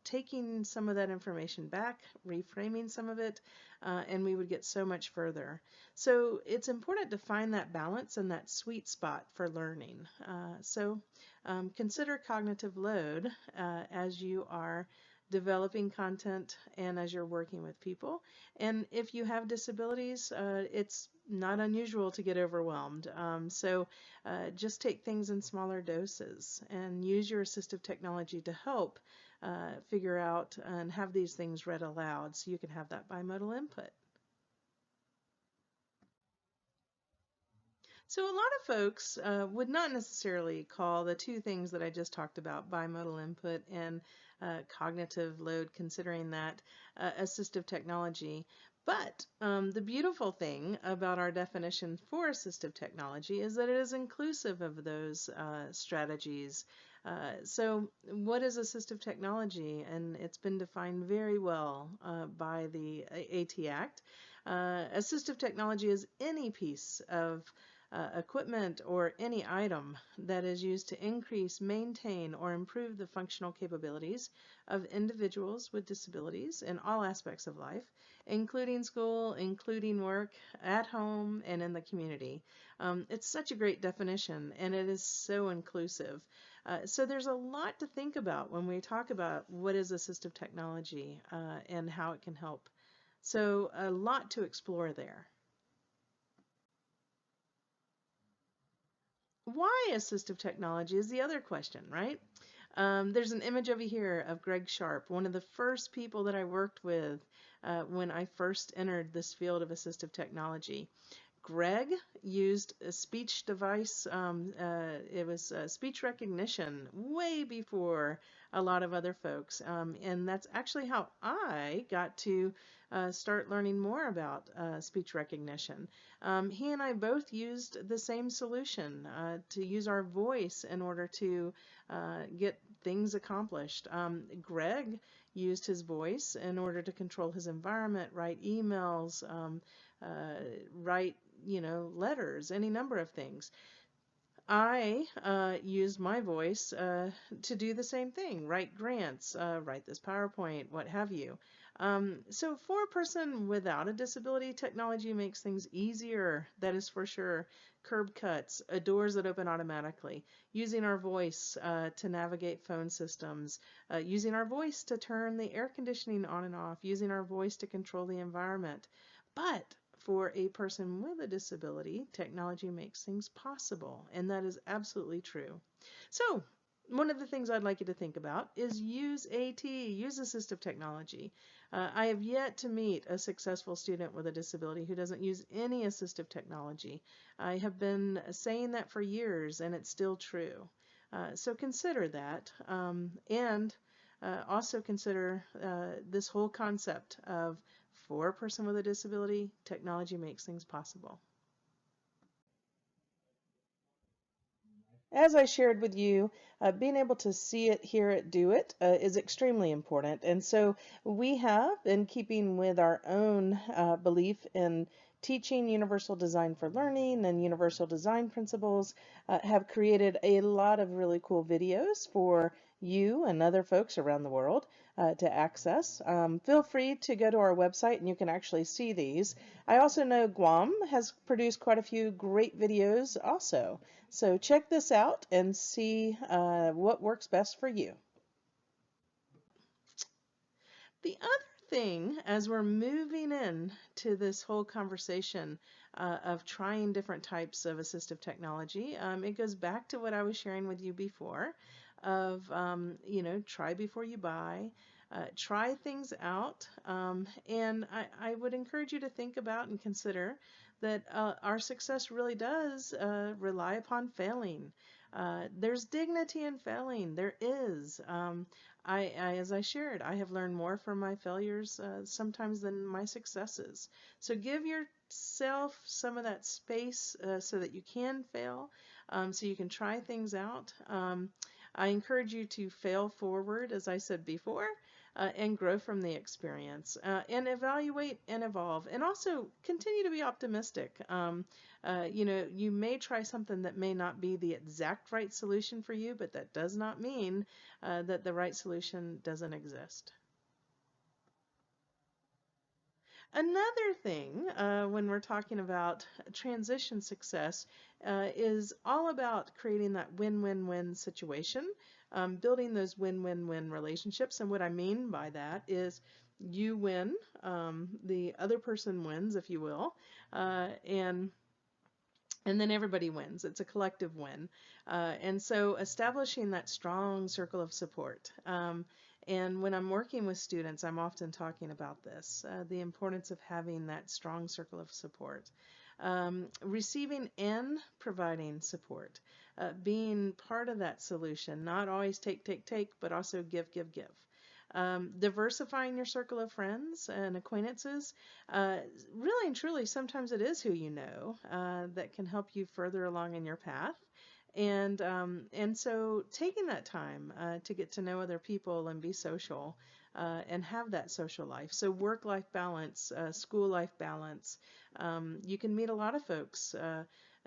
taking some of that information back, reframing some of it, and we would get so much further. So it's important to find that balance and that sweet spot for learning. So consider cognitive load as you are developing content and as you're working with people. And if you have disabilities, it's not unusual to get overwhelmed. So just take things in smaller doses and use your assistive technology to help figure out and have these things read aloud so you can have that bimodal input. So a lot of folks would not necessarily call the two things that I just talked about, bimodal input and cognitive load, considering that assistive technology. But the beautiful thing about our definition for assistive technology is that it is inclusive of those strategies. So what is assistive technology? And it's been defined very well by the AT Act. Assistive technology is any piece of equipment or any item that is used to increase, maintain, or improve the functional capabilities of individuals with disabilities in all aspects of life, including school, including work, at home, and in the community. It's such a great definition, and it is so inclusive. So there's a lot to think about when we talk about what is assistive technology and how it can help. So a lot to explore there. Why assistive technology is the other question, right? There's an image over here of Greg Sharp, one of the first people that I worked with when I first entered this field of assistive technology. Greg used a speech device. It was speech recognition way before a lot of other folks. And that's actually how I got to start learning more about speech recognition. He and I both used the same solution to use our voice in order to get things accomplished. Greg used his voice in order to control his environment, write emails, write letters, any number of things. I use my voice to do the same thing, write grants, write this PowerPoint, what have you. So for a person without a disability, technology makes things easier, that is for sure. Curb cuts, doors that open automatically, using our voice to navigate phone systems, using our voice to turn the air conditioning on and off, using our voice to control the environment. But for a person with a disability, technology makes things possible, and that is absolutely true. So, one of the things I'd like you to think about is use AT, use assistive technology. I have yet to meet a successful student with a disability who doesn't use any assistive technology. I have been saying that for years, and it's still true. So consider that, and also consider this whole concept of for a person with a disability, technology makes things possible. As I shared with you, being able to see it, hear it, do it is extremely important. And so we have, in keeping with our own belief in teaching universal design for learning and universal design principles, have created a lot of really cool videos for you and other folks around the world to access. Feel free to go to our website and you can actually see these. I also know Guam has produced quite a few great videos also. So check this out and see what works best for you. The other thing, as we're moving in to this whole conversation of trying different types of assistive technology, it goes back to what I was sharing with you before of, try before you buy. Try things out, and I would encourage you to think about and consider that our success really does rely upon failing. There's dignity in failing. There is. As I shared, I have learned more from my failures sometimes than my successes. So give yourself some of that space so that you can fail, so you can try things out. I encourage you to fail forward, as I said before, and grow from the experience, and evaluate and evolve, and also continue to be optimistic. You may try something that may not be the exact right solution for you, but that does not mean that the right solution doesn't exist. Another thing when we're talking about transition success is all about creating that win-win-win situation, building those win-win-win relationships. And what I mean by that is you win, the other person wins, if you will, and then everybody wins. It's a collective win. And so establishing that strong circle of support. And when I'm working with students, I'm often talking about this, the importance of having that strong circle of support. Receiving and providing support. Being part of that solution, not always take, but also give. Diversifying your circle of friends and acquaintances. Really and truly, sometimes it is who you know that can help you further along in your path. And so taking that time to get to know other people and be social and have that social life. So work-life balance, school-life balance. You can meet a lot of folks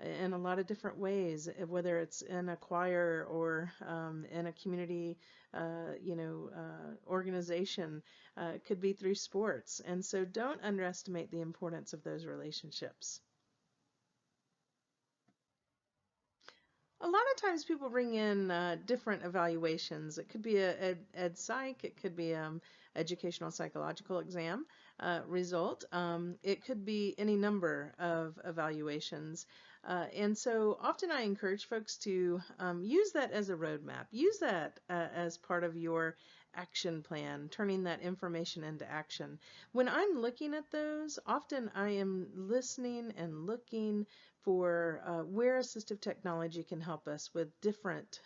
in a lot of different ways, whether it's in a choir or in a community, organization. It could be through sports. And so don't underestimate the importance of those relationships. A lot of times people bring in different evaluations. It could be a ed psych, it could be educational psychological exam result. It could be any number of evaluations. And so often I encourage folks to use that as a roadmap, use that as part of your action plan, turning that information into action. When I'm looking at those, often I am listening and looking for where assistive technology can help us with different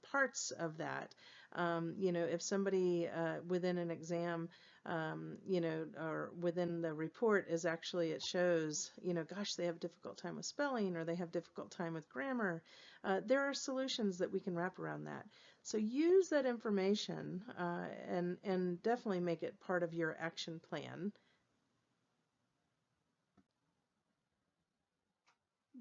parts of that. If somebody within an exam, or within the report is actually, it shows, gosh, they have a difficult time with spelling or they have difficult time with grammar. There are solutions that we can wrap around that. So use that information and definitely make it part of your action plan.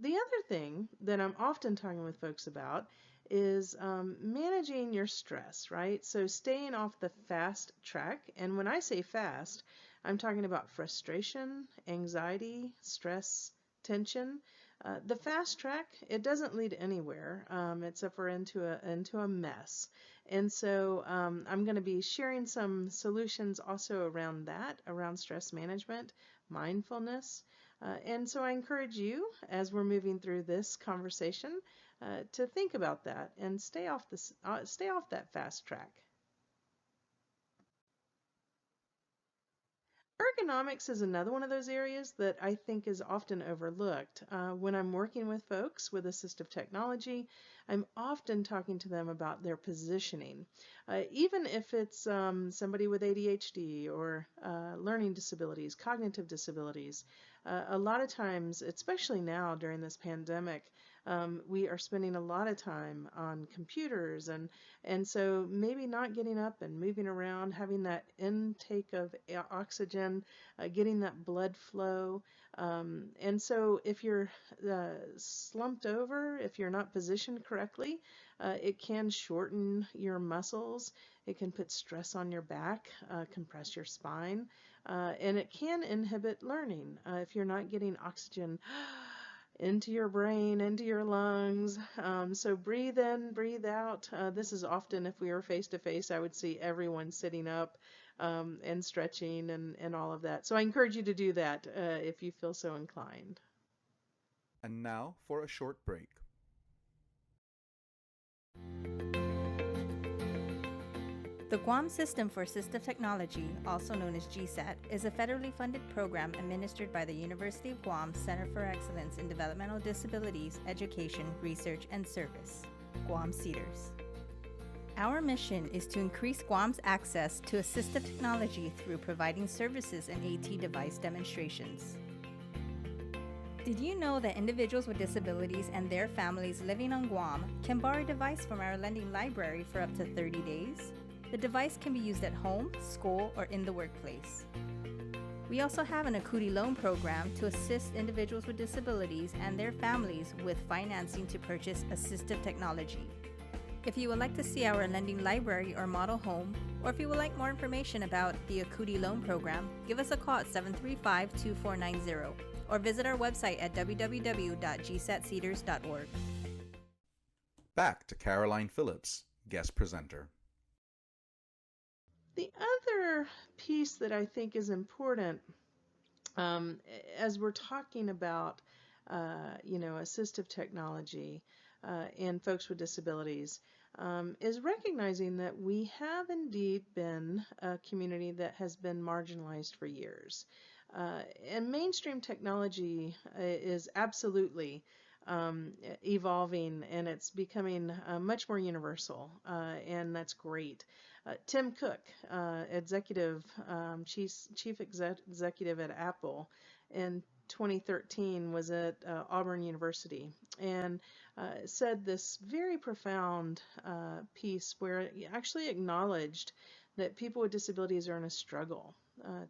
The other thing that I'm often talking with folks about is managing your stress, right? So staying off the fast track. And when I say fast, I'm talking about frustration, anxiety, stress, tension. The fast track, it doesn't lead anywhere except for into a mess. And so I'm going to be sharing some solutions also around that, around stress management, mindfulness. And so I encourage you, as we're moving through this conversation, to think about that and stay off that fast track. Ergonomics is another one of those areas that I think is often overlooked. When I'm working with folks with assistive technology, I'm often talking to them about their positioning. Even if it's somebody with ADHD or learning disabilities, cognitive disabilities, a lot of times, especially now during this pandemic, we are spending a lot of time on computers, and so maybe not getting up and moving around, having that intake of oxygen, getting that blood flow. And so if you're slumped over, if you're not positioned correctly, it can shorten your muscles. It can put stress on your back, compress your spine, and it can inhibit learning if you're not getting oxygen into your brain, into your lungs. So breathe in, breathe out. This is often, if we were face to face, I would see everyone sitting up and stretching and all of that. So I encourage you to do that if you feel so inclined. And now for a short break. The Guam System for Assistive Technology, also known as GSAT, is a federally funded program administered by the University of Guam Center for Excellence in Developmental Disabilities, Education, Research, and Service, Guam Cedders. Our mission is to increase Guam's access to assistive technology through providing services and AT device demonstrations. Did you know that individuals with disabilities and their families living on Guam can borrow a device from our lending library for up to 30 days? The device can be used at home, school, or in the workplace. We also have an Acuity loan program to assist individuals with disabilities and their families with financing to purchase assistive technology. If you would like to see our lending library or model home, or if you would like more information about the Acuity loan program, give us a call at 735-2490 or visit our website at www.gsatcedders.org. Back to Caroline Phillips, guest presenter. The other piece that I think is important as we're talking about, assistive technology and folks with disabilities, is recognizing that we have indeed been a community that has been marginalized for years. And mainstream technology is absolutely evolving, and it's becoming much more universal, and that's great. Tim Cook, chief executive at Apple in 2013, was at Auburn University and said this very profound piece where he actually acknowledged that people with disabilities are in a struggle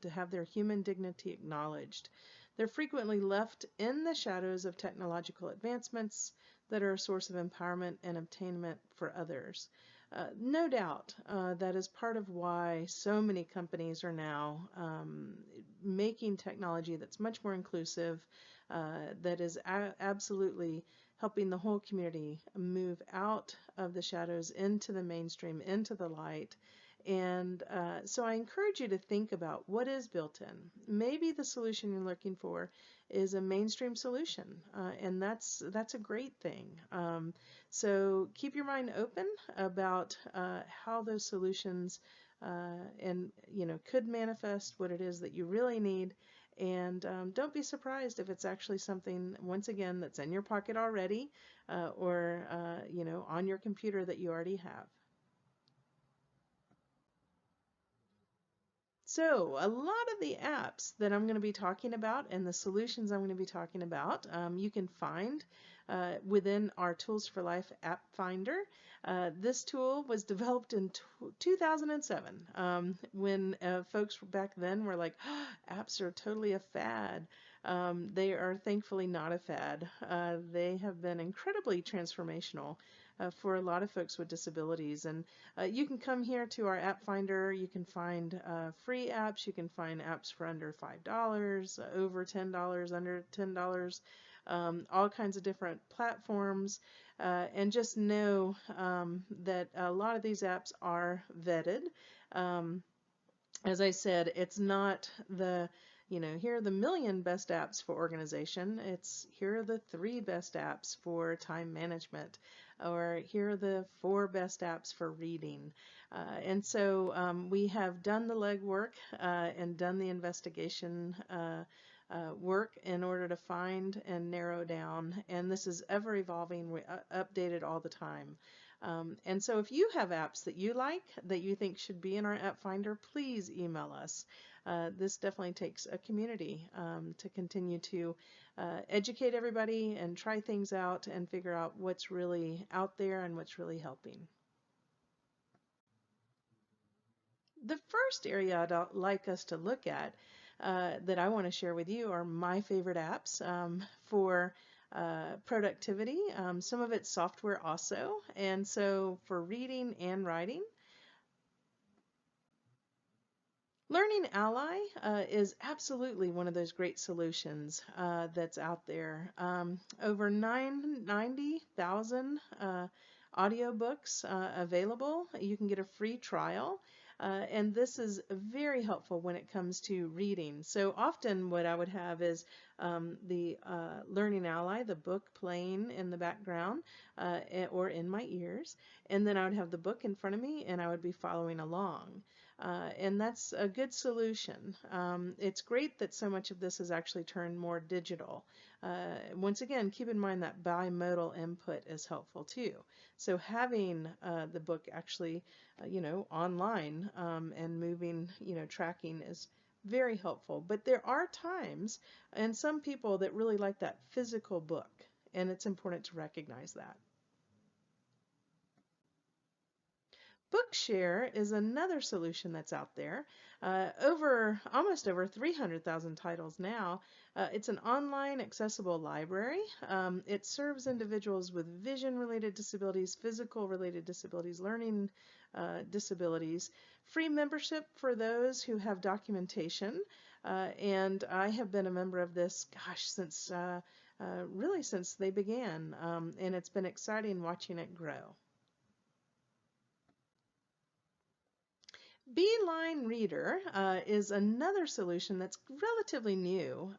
to have their human dignity acknowledged. They're frequently left in the shadows of technological advancements that are a source of empowerment and obtainment for others. No doubt that is part of why so many companies are now making technology that's much more inclusive, that is absolutely helping the whole community move out of the shadows into the mainstream, into the light, And so I encourage you to think about what is built in. Maybe the solution you're looking for is a mainstream solution, and that's a great thing. So keep your mind open about how those solutions and could manifest what it is that you really need. And don't be surprised if it's actually something, once again, that's in your pocket already, or on your computer that you already have. So a lot of the apps that I'm going to be talking about and the solutions I'm going to be talking about, you can find within our Tools for Life app finder. This tool was developed in 2007 when folks back then were like, oh, apps are totally a fad. They are thankfully not a fad. They have been incredibly transformational for a lot of folks with disabilities. And you can come here to our app finder. You can find free apps. You can find apps for under $5, over $10, under $10, all kinds of different platforms. And just know that a lot of these apps are vetted. As I said, it's not the here are the million best apps for organization. It's here are the 3 best apps for time management, or here are the 4 best apps for reading. And so we have done the legwork and done the investigation work in order to find and narrow down. And this is ever evolving, updated all the time. And so if you have apps that you like, that you think should be in our app finder, please email us. This definitely takes a community to continue to educate everybody and try things out and figure out what's really out there and what's really helping. The first area I'd like us to look at that I want to share with you are my favorite apps for productivity. Some of it's software also, and so for reading and writing. Learning Ally is absolutely one of those great solutions that's out there. Over 90,000 audiobooks available. You can get a free trial. And this is very helpful when it comes to reading. So often what I would have is the Learning Ally, the book playing in the background or in my ears. And then I would have the book in front of me and I would be following along. And that's a good solution. It's great that so much of this is actually turned more digital. Once again, keep in mind that bimodal input is helpful too. So having the book actually, online and moving, tracking is very helpful. But there are times and some people that really like that physical book, and it's important to recognize that. Bookshare is another solution that's out there. Almost over 300,000 titles now. It's an online accessible library. It serves individuals with vision-related disabilities, physical-related disabilities, learning disabilities. Free membership for those who have documentation. And I have been a member of this, since really since they began. And it's been exciting watching it grow. Beeline Reader is another solution that's relatively new.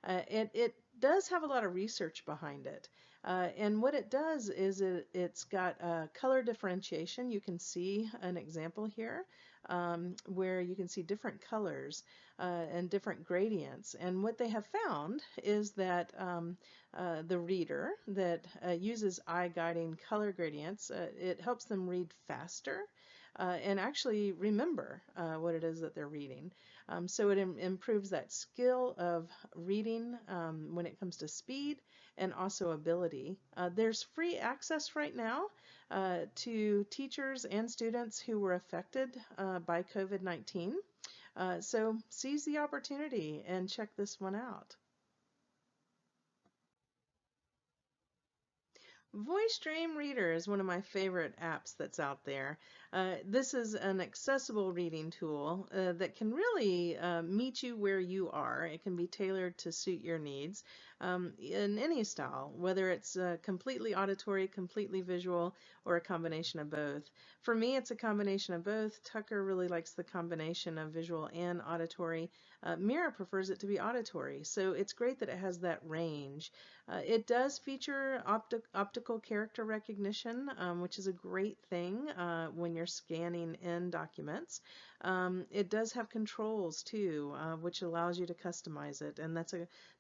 It does have a lot of research behind it. And what it does is it's got color differentiation. You can see an example here where you can see different colors and different gradients. And what they have found is that the reader that uses eye-guiding color gradients, it helps them read faster. And actually remember what it is that they're reading. So it improves that skill of reading when it comes to speed and also ability. There's free access right now to teachers and students who were affected by COVID-19. So seize the opportunity and check this one out. Voice Dream Reader is one of my favorite apps that's out there. This is an accessible reading tool that can really meet you where you are. It can be tailored to suit your needs. in any style, whether it's completely auditory, completely visual, or a combination of both. For me, it's a combination of both. Tucker really likes the combination of visual and auditory. Meera prefers it to be auditory, so it's great that it has that range. It does feature optical character recognition, which is a great thing when you're scanning in documents. It does have controls too, which allows you to customize it, and that's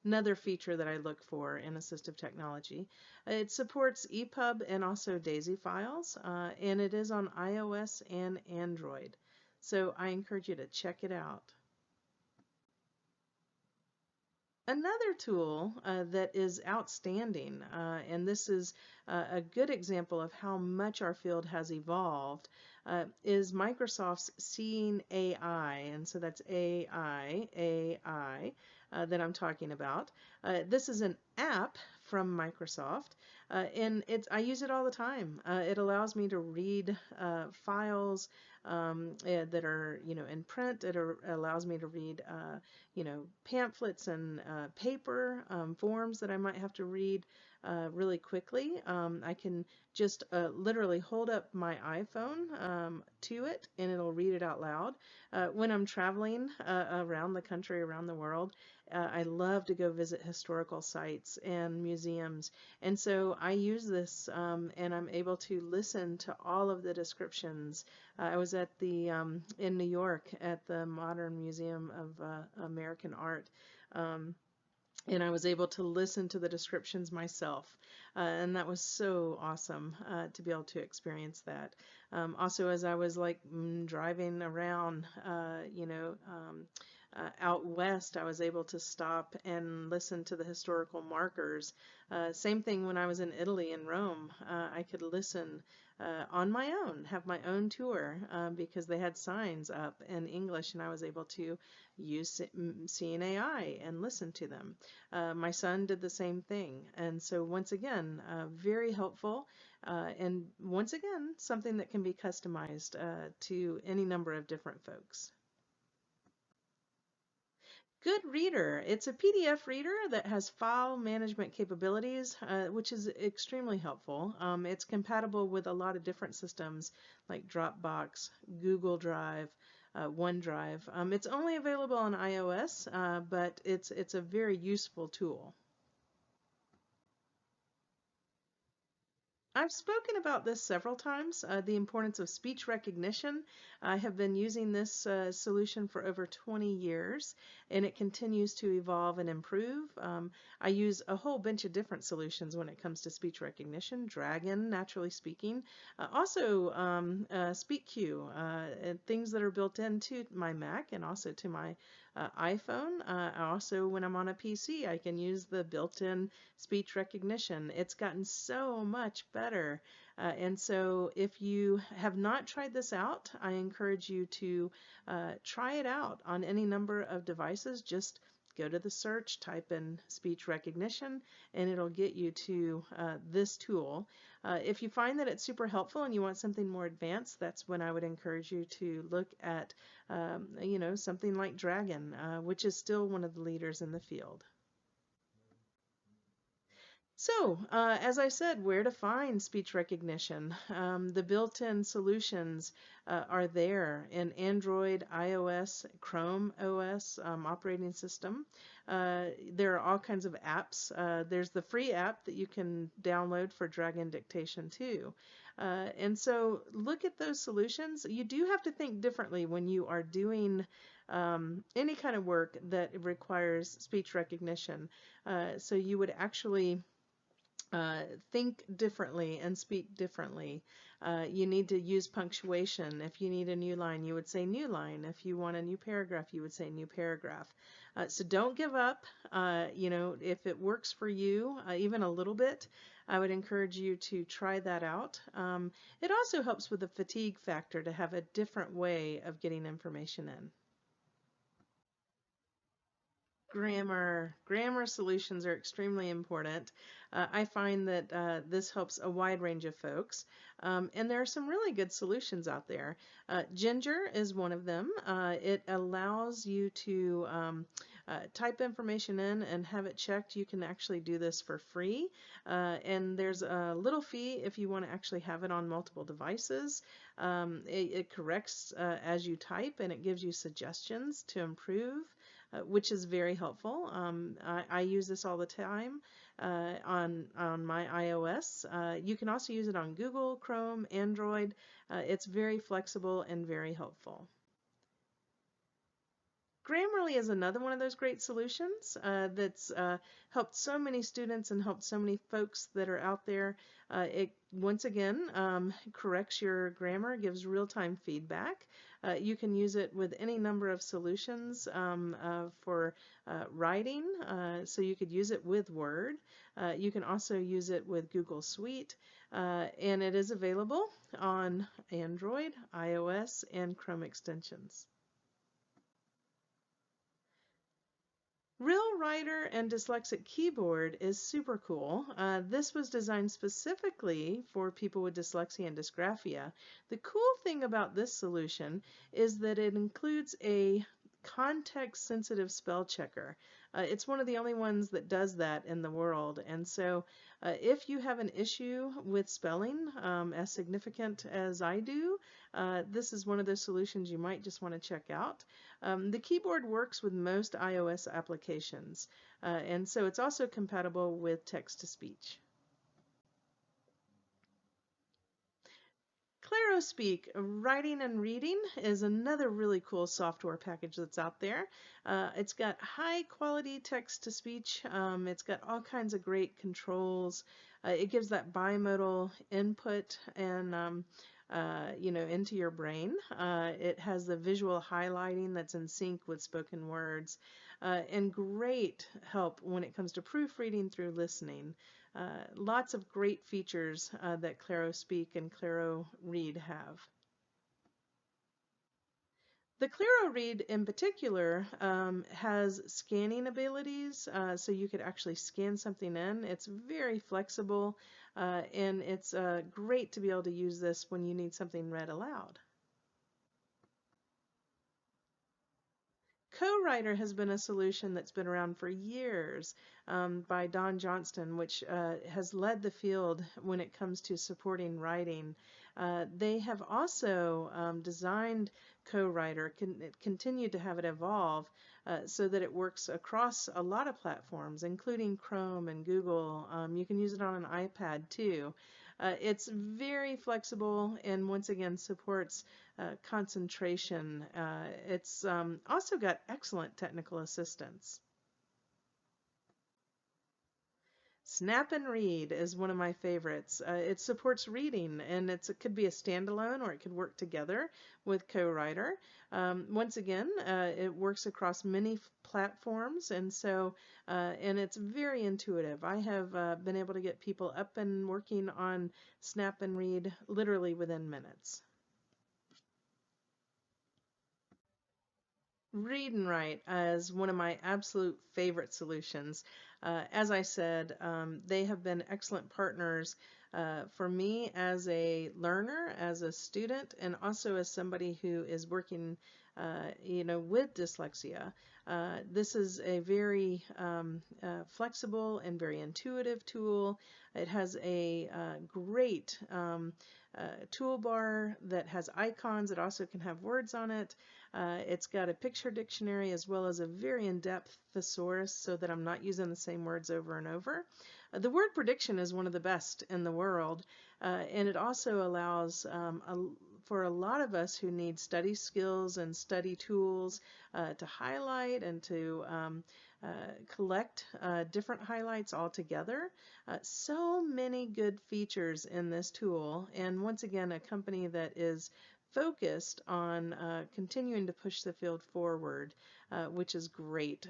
another feature that I look for in assistive technology. It supports EPUB and also DAISY files, and it is on iOS and Android. So I encourage you to check it out. Another tool that is outstanding, and this is a good example of how much our field has evolved, is Microsoft's Seeing AI, and so that's AI that I'm talking about. This is an app from Microsoft, and I use it all the time. It allows me to read files that are, in print. It allows me to read, pamphlets and paper forms that I might have to read really quickly. I can just literally hold up my iPhone to it, and it'll read it out loud. When I'm traveling around the country, around the world, I love to go visit historical sites and museums, and so I use this, and I'm able to listen to all of the descriptions. I was at in New York at the Modern Museum of American Art, and I was able to listen to the descriptions myself, and that was so awesome to be able to experience that. Also, as I was driving around, out west, I was able to stop and listen to the historical markers. Same thing when I was in Italy and Rome. I could listen on my own, have my own tour, because they had signs up in English, and I was able to use Seeing AI and listen to them. My son did the same thing, and so once again, very helpful, and once again, something that can be customized to any number of different folks. Good Reader. It's a PDF reader that has file management capabilities, which is extremely helpful. It's compatible with a lot of different systems like Dropbox, Google Drive, OneDrive. It's only available on iOS, but it's a very useful tool. I've spoken about this several times, the importance of speech recognition. I have been using this solution for over 20 years, and it continues to evolve and improve. I use a whole bunch of different solutions when it comes to speech recognition. Dragon, naturally speaking. Also, SpeakQ, things that are built into my Mac and also to my iPhone. Also, when I'm on a PC, I can use the built-in speech recognition. It's gotten so much better. And so if you have not tried this out, I encourage you to try it out on any number of devices. Just go to the search, type in speech recognition, and it'll get you to this tool. If you find that it's super helpful and you want something more advanced, that's when I would encourage you to look at, something like Dragon, which is still one of the leaders in the field. So, as I said, where to find speech recognition? The built-in solutions are there in Android, iOS, Chrome OS operating system. There are all kinds of apps. There's the free app that you can download for Dragon dictation too. And so look at those solutions. You do have to think differently when you are doing any kind of work that requires speech recognition. So you would actually think differently and speak differently. You need to use punctuation. If you need a new line, you would say new line. If you want a new paragraph, you would say new paragraph. So don't give up. If it works for you, even a little bit, I would encourage you to try that out. It also helps with the fatigue factor to have a different way of getting information in. Grammar solutions are extremely important. I find that this helps a wide range of folks, and there are some really good solutions out there. Ginger is one of them. It allows you to type information in and have it checked. You can actually do this for free. And there's a little fee if you want to actually have it on multiple devices. It corrects as you type, and it gives you suggestions to improve, which is very helpful. I use this all the time on my iOS. You can also use it on Google, Chrome, Android. It's very flexible and very helpful. Grammarly is another one of those great solutions that's helped so many students and helped so many folks that are out there. It once again corrects your grammar, gives real-time feedback. You can use it with any number of solutions for writing, so you could use it with Word. You can also use it with Google Suite, and it is available on Android, iOS, and Chrome extensions. Real Writer and Dyslexic Keyboard is super cool. This was designed specifically for people with dyslexia and dysgraphia. The cool thing about this solution is that it includes a context-sensitive spell checker. It's one of the only ones that does that in the world. And so if you have an issue with spelling as significant as I do, this is one of those solutions you might just want to check out. The keyboard works with most iOS applications, and so it's also compatible with text-to-speech. ClaroSpeak Writing and Reading is another really cool software package that's out there. It's got high quality text-to-speech. It's got all kinds of great controls. It gives that bimodal input and into your brain. It has the visual highlighting that's in sync with spoken words, and great help when it comes to proofreading through listening. Lots of great features that ClaroSpeak and ClaroRead have. The ClaroRead in particular has scanning abilities, so you could actually scan something in. It's very flexible, and it's great to be able to use this when you need something read aloud. Co-Writer has been a solution that's been around for years by Don Johnston, which has led the field when it comes to supporting writing. They have also designed Co-Writer, continued to have it evolve so that it works across a lot of platforms, including Chrome and Google. You can use it on an iPad too. It's very flexible and once again supports concentration. It's also got excellent technical assistance. Snap and Read is one of my favorites. It supports reading, and it could be a standalone or it could work together with Co-Writer. Once again, it works across many platforms, and so and it's very intuitive. I have been able to get people up and working on Snap and Read literally within minutes. Read and Write is one of my absolute favorite solutions. As I said, they have been excellent partners for me as a learner, as a student, and also as somebody who is working with dyslexia. This is a very flexible and very intuitive tool. It has a great toolbar that has icons. It also can have words on it. It's got a picture dictionary as well as a very in-depth thesaurus so that I'm not using the same words over and over. The word prediction is one of the best in the world, and it also allows for a lot of us who need study skills and study tools to highlight and to collect different highlights all together. So many good features in this tool, and once again, a company that is focused on continuing to push the field forward, which is great.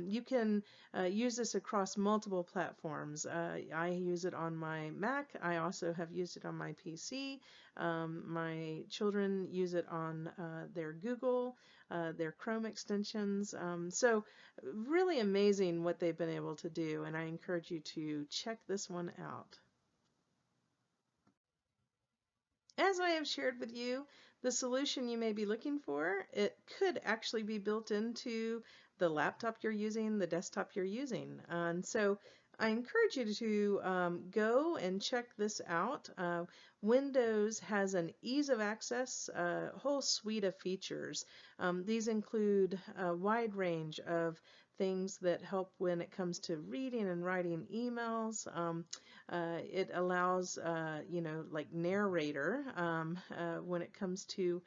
You can use this across multiple platforms. I use it on my Mac. I also have used it on my PC. My children use it on their Google, their Chrome extensions. So really amazing what they've been able to do, and I encourage you to check this one out. As I have shared with you, the solution you may be looking for, it could actually be built into the laptop you're using, the desktop you're using. And so I encourage you to go and check this out. Windows has an ease of access, a whole suite of features. These include a wide range of things that help when it comes to reading and writing emails. It allows, like narrator when it comes to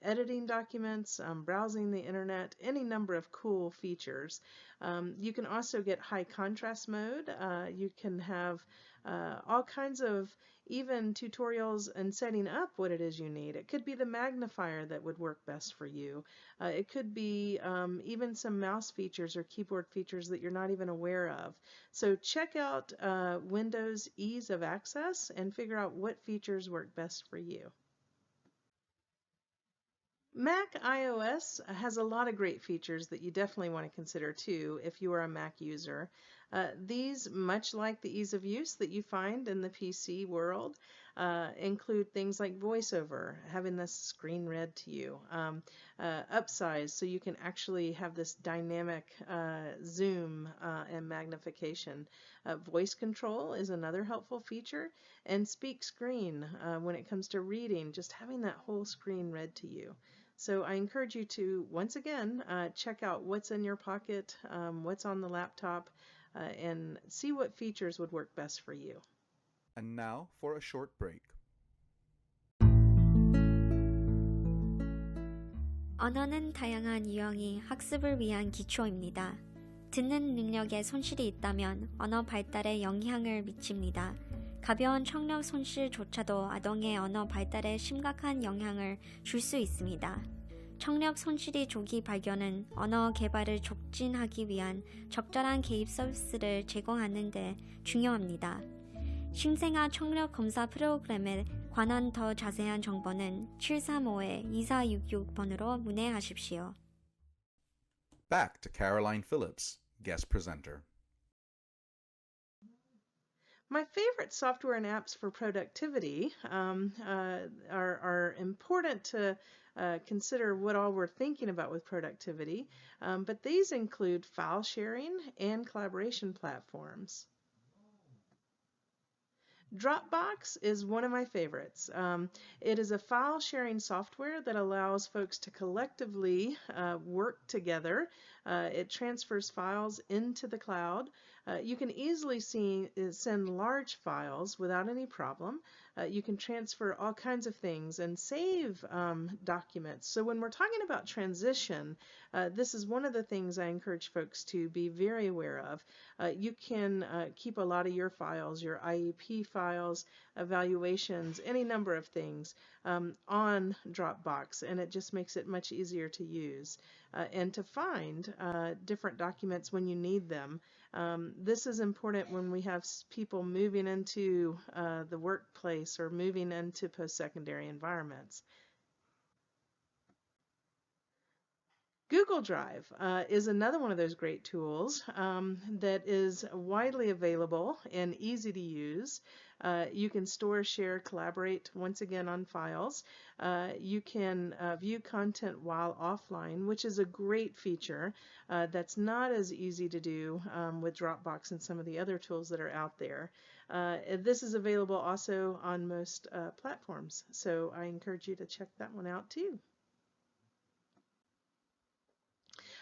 editing documents, browsing the internet, any number of cool features. You can also get high contrast mode. You can have all kinds of even tutorials and setting up what it is you need. It could be the magnifier that would work best for you. It could be even some mouse features or keyboard features that you're not even aware of. So check out Windows Ease of Access and figure out what features work best for you. Mac iOS has a lot of great features that you definitely want to consider too if you are a Mac user. These, much like the ease of use that you find in the PC world, include things like VoiceOver, having this screen read to you, upsize so you can actually have this dynamic zoom and magnification. Voice control is another helpful feature, and speak screen when it comes to reading, just having that whole screen read to you. So I encourage you to, once again, check out what's in your pocket, what's on the laptop, and see what features would work best for you. And now for a short break. 언어는 다양한 유형이 학습을 위한 기초입니다. 듣는 능력에 손실이 있다면 언어 발달에 영향을 미칩니다. 가벼운 청력 손실조차도 아동의 언어 발달에 심각한 영향을 줄 수 있습니다. 청력 손실이 조기 발견은 언어 개발을 촉진하기 위한 적절한 개입 서비스를 제공하는 데 중요합니다. 신생아 청력 검사 프로그램에 관한 더 자세한 정보는 735-2466번으로 문의하십시오. Back to Caroline Phillips, guest presenter. My favorite software and apps for productivity are important to consider what all we're thinking about with productivity, but these include file sharing and collaboration platforms. Dropbox is one of my favorites. It is a file sharing software that allows folks to collectively work together. It transfers files into the cloud. You can easily send large files without any problem. You can transfer all kinds of things and save documents. So when we're talking about transition, this is one of the things I encourage folks to be very aware of. You can keep a lot of your files, your IEP files, evaluations, any number of things on Dropbox, and it just makes it much easier to use and to find different documents when you need them. This is important when we have people moving into the workplace or moving into post-secondary environments. Google Drive is another one of those great tools that is widely available and easy to use. You can store, share, collaborate, once again, on files. You can view content while offline, which is a great feature that's not as easy to do with Dropbox and some of the other tools that are out there. This is available also on most platforms, so I encourage you to check that one out too.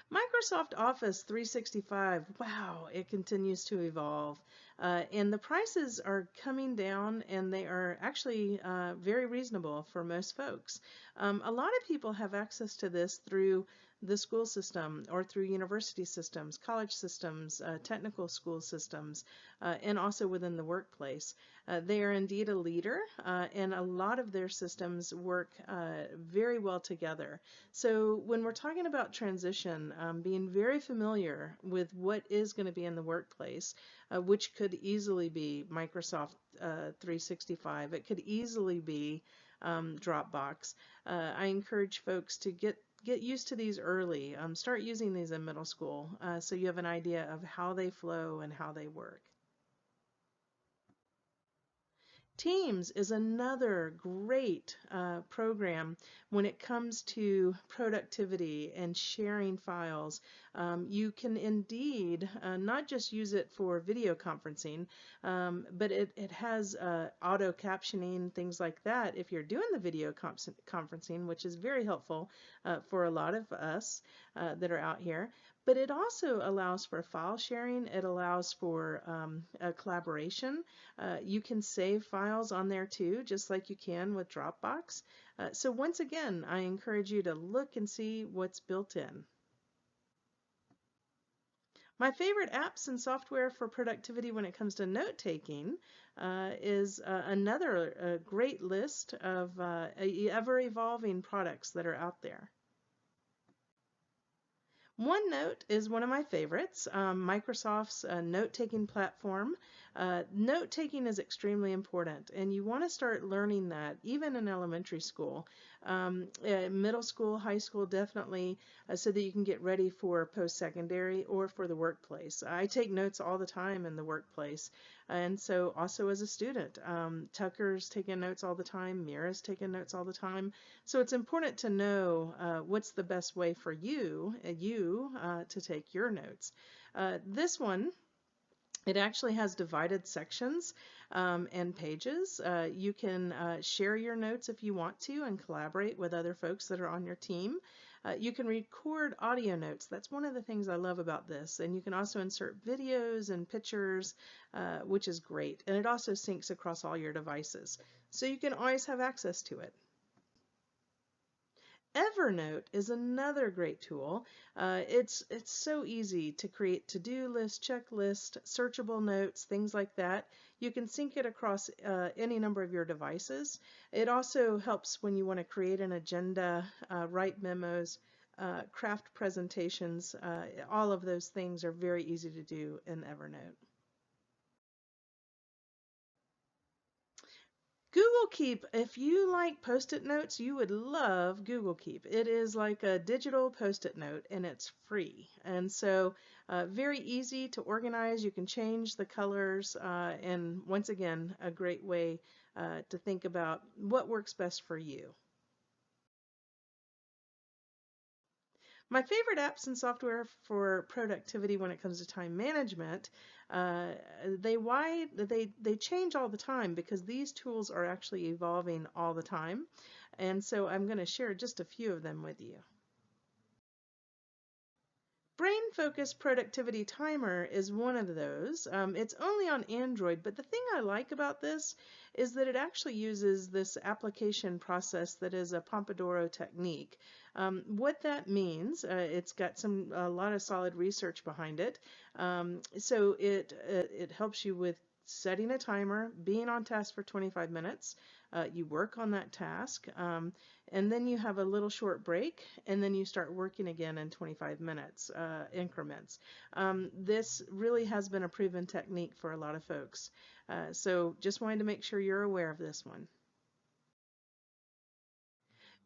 Microsoft Office 365, wow, it continues to evolve. And the prices are coming down, and they are actually very reasonable for most folks. A lot of people have access to this through the school system or through university systems, college systems, technical school systems, and also within the workplace. They are indeed a leader, and a lot of their systems work very well together. So when we're talking about transition, being very familiar with what is going to be in the workplace, which could easily be Microsoft 365, it could easily be Dropbox. I encourage folks to get used to these early. Start using these in middle school so you have an idea of how they flow and how they work. Teams is another great program when it comes to productivity and sharing files. You can indeed not just use it for video conferencing, but it has auto captioning, things like that if you're doing the video conferencing, which is very helpful for a lot of us that are out here. But it also allows for file sharing. It allows for a collaboration. You can save files on there too, just like you can with Dropbox. So once again, I encourage you to look and see what's built in. My favorite apps and software for productivity when it comes to note-taking is another great list of ever-evolving products that are out there. OneNote is one of my favorites, Microsoft's note-taking platform. Note-taking is extremely important, and you want to start learning that even in elementary school. Middle school, high school, definitely, so that you can get ready for post-secondary or for the workplace. I take notes all the time in the workplace, and so also as a student. Tucker's taking notes all the time, Meera's taking notes all the time. So it's important to know what's the best way for you to take your notes. This one, it actually has divided sections and pages. You can share your notes if you want to and collaborate with other folks that are on your team. You can record audio notes. That's one of the things I love about this. And you can also insert videos and pictures, which is great. And it also syncs across all your devices. So you can always have access to it. Evernote is another great tool. It's so easy to create to-do list, checklist, searchable notes, things like that. You can sync it across any number of your devices. It also helps when you want to create an agenda, write memos, craft presentations. All of those things are very easy to do in Evernote. Google Keep, if you like Post-it notes, you would love Google Keep. It is like a digital Post-it note and it's free. And so very easy to organize. You can change the colors and once again, a great way to think about what works best for you. My favorite apps and software for productivity when it comes to time management, they change all the time because these tools are actually evolving all the time. And so I'm going to share just a few of them with you. Brain Focus Productivity Timer is one of those. It's only on Android, but the thing I like about this is that it actually uses this application process that is a Pomodoro technique. What that means, it's got a lot of solid research behind it. So it helps you with setting a timer, being on task for 25 minutes. You work on that task, and then you have a little short break, and then you start working again in 25 minutes increments. This really has been a proven technique for a lot of folks. So just wanted to make sure you're aware of this one.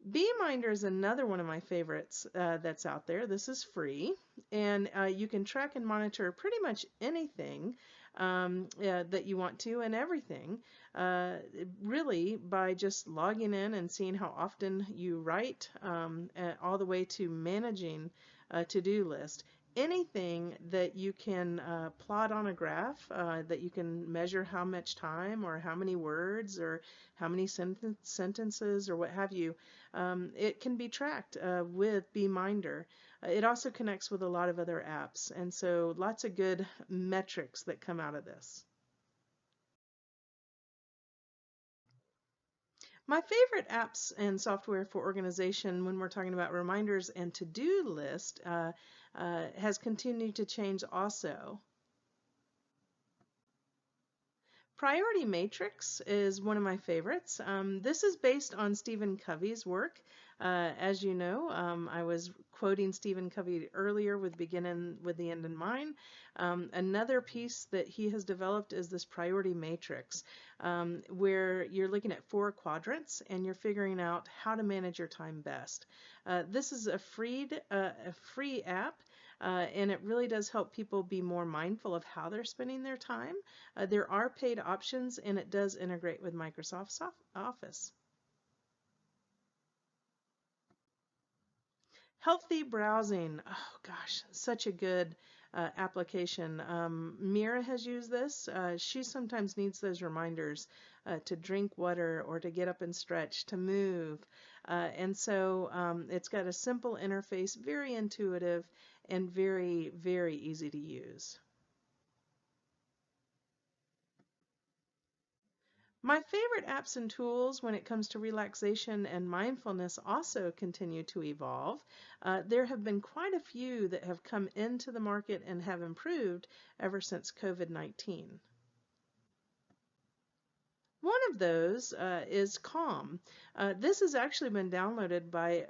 Beeminder is another one of my favorites that's out there. This is free, and you can track and monitor pretty much anything that you want to and everything, really by just logging in and seeing how often you write, all the way to managing a to-do list. Anything that you can plot on a graph, that you can measure how much time or how many words or how many sentences or what have you, it can be tracked with Beeminder. It also connects with a lot of other apps, and so lots of good metrics that come out of this. My favorite apps and software for organization when we're talking about reminders and to-do list has continued to change also. Priority Matrix is one of my favorites. This is based on Stephen Covey's work. As you know, I was quoting Stephen Covey earlier with beginning with the end in mind. Another piece that he has developed is this priority matrix, where you're looking at 4 quadrants and you're figuring out how to manage your time best. This is a free app. and it really does help people be more mindful of how they're spending their time. There are paid options, and it does integrate with Microsoft Office. Healthy browsing. Oh gosh, such a good application. Meera has used this. She sometimes needs those reminders to drink water or to get up and stretch, to move. And so it's got a simple interface, very intuitive, and very, very easy to use. My favorite apps and tools when it comes to relaxation and mindfulness also continue to evolve. There have been quite a few that have come into the market and have improved ever since COVID-19. One of those is Calm. This has actually been downloaded by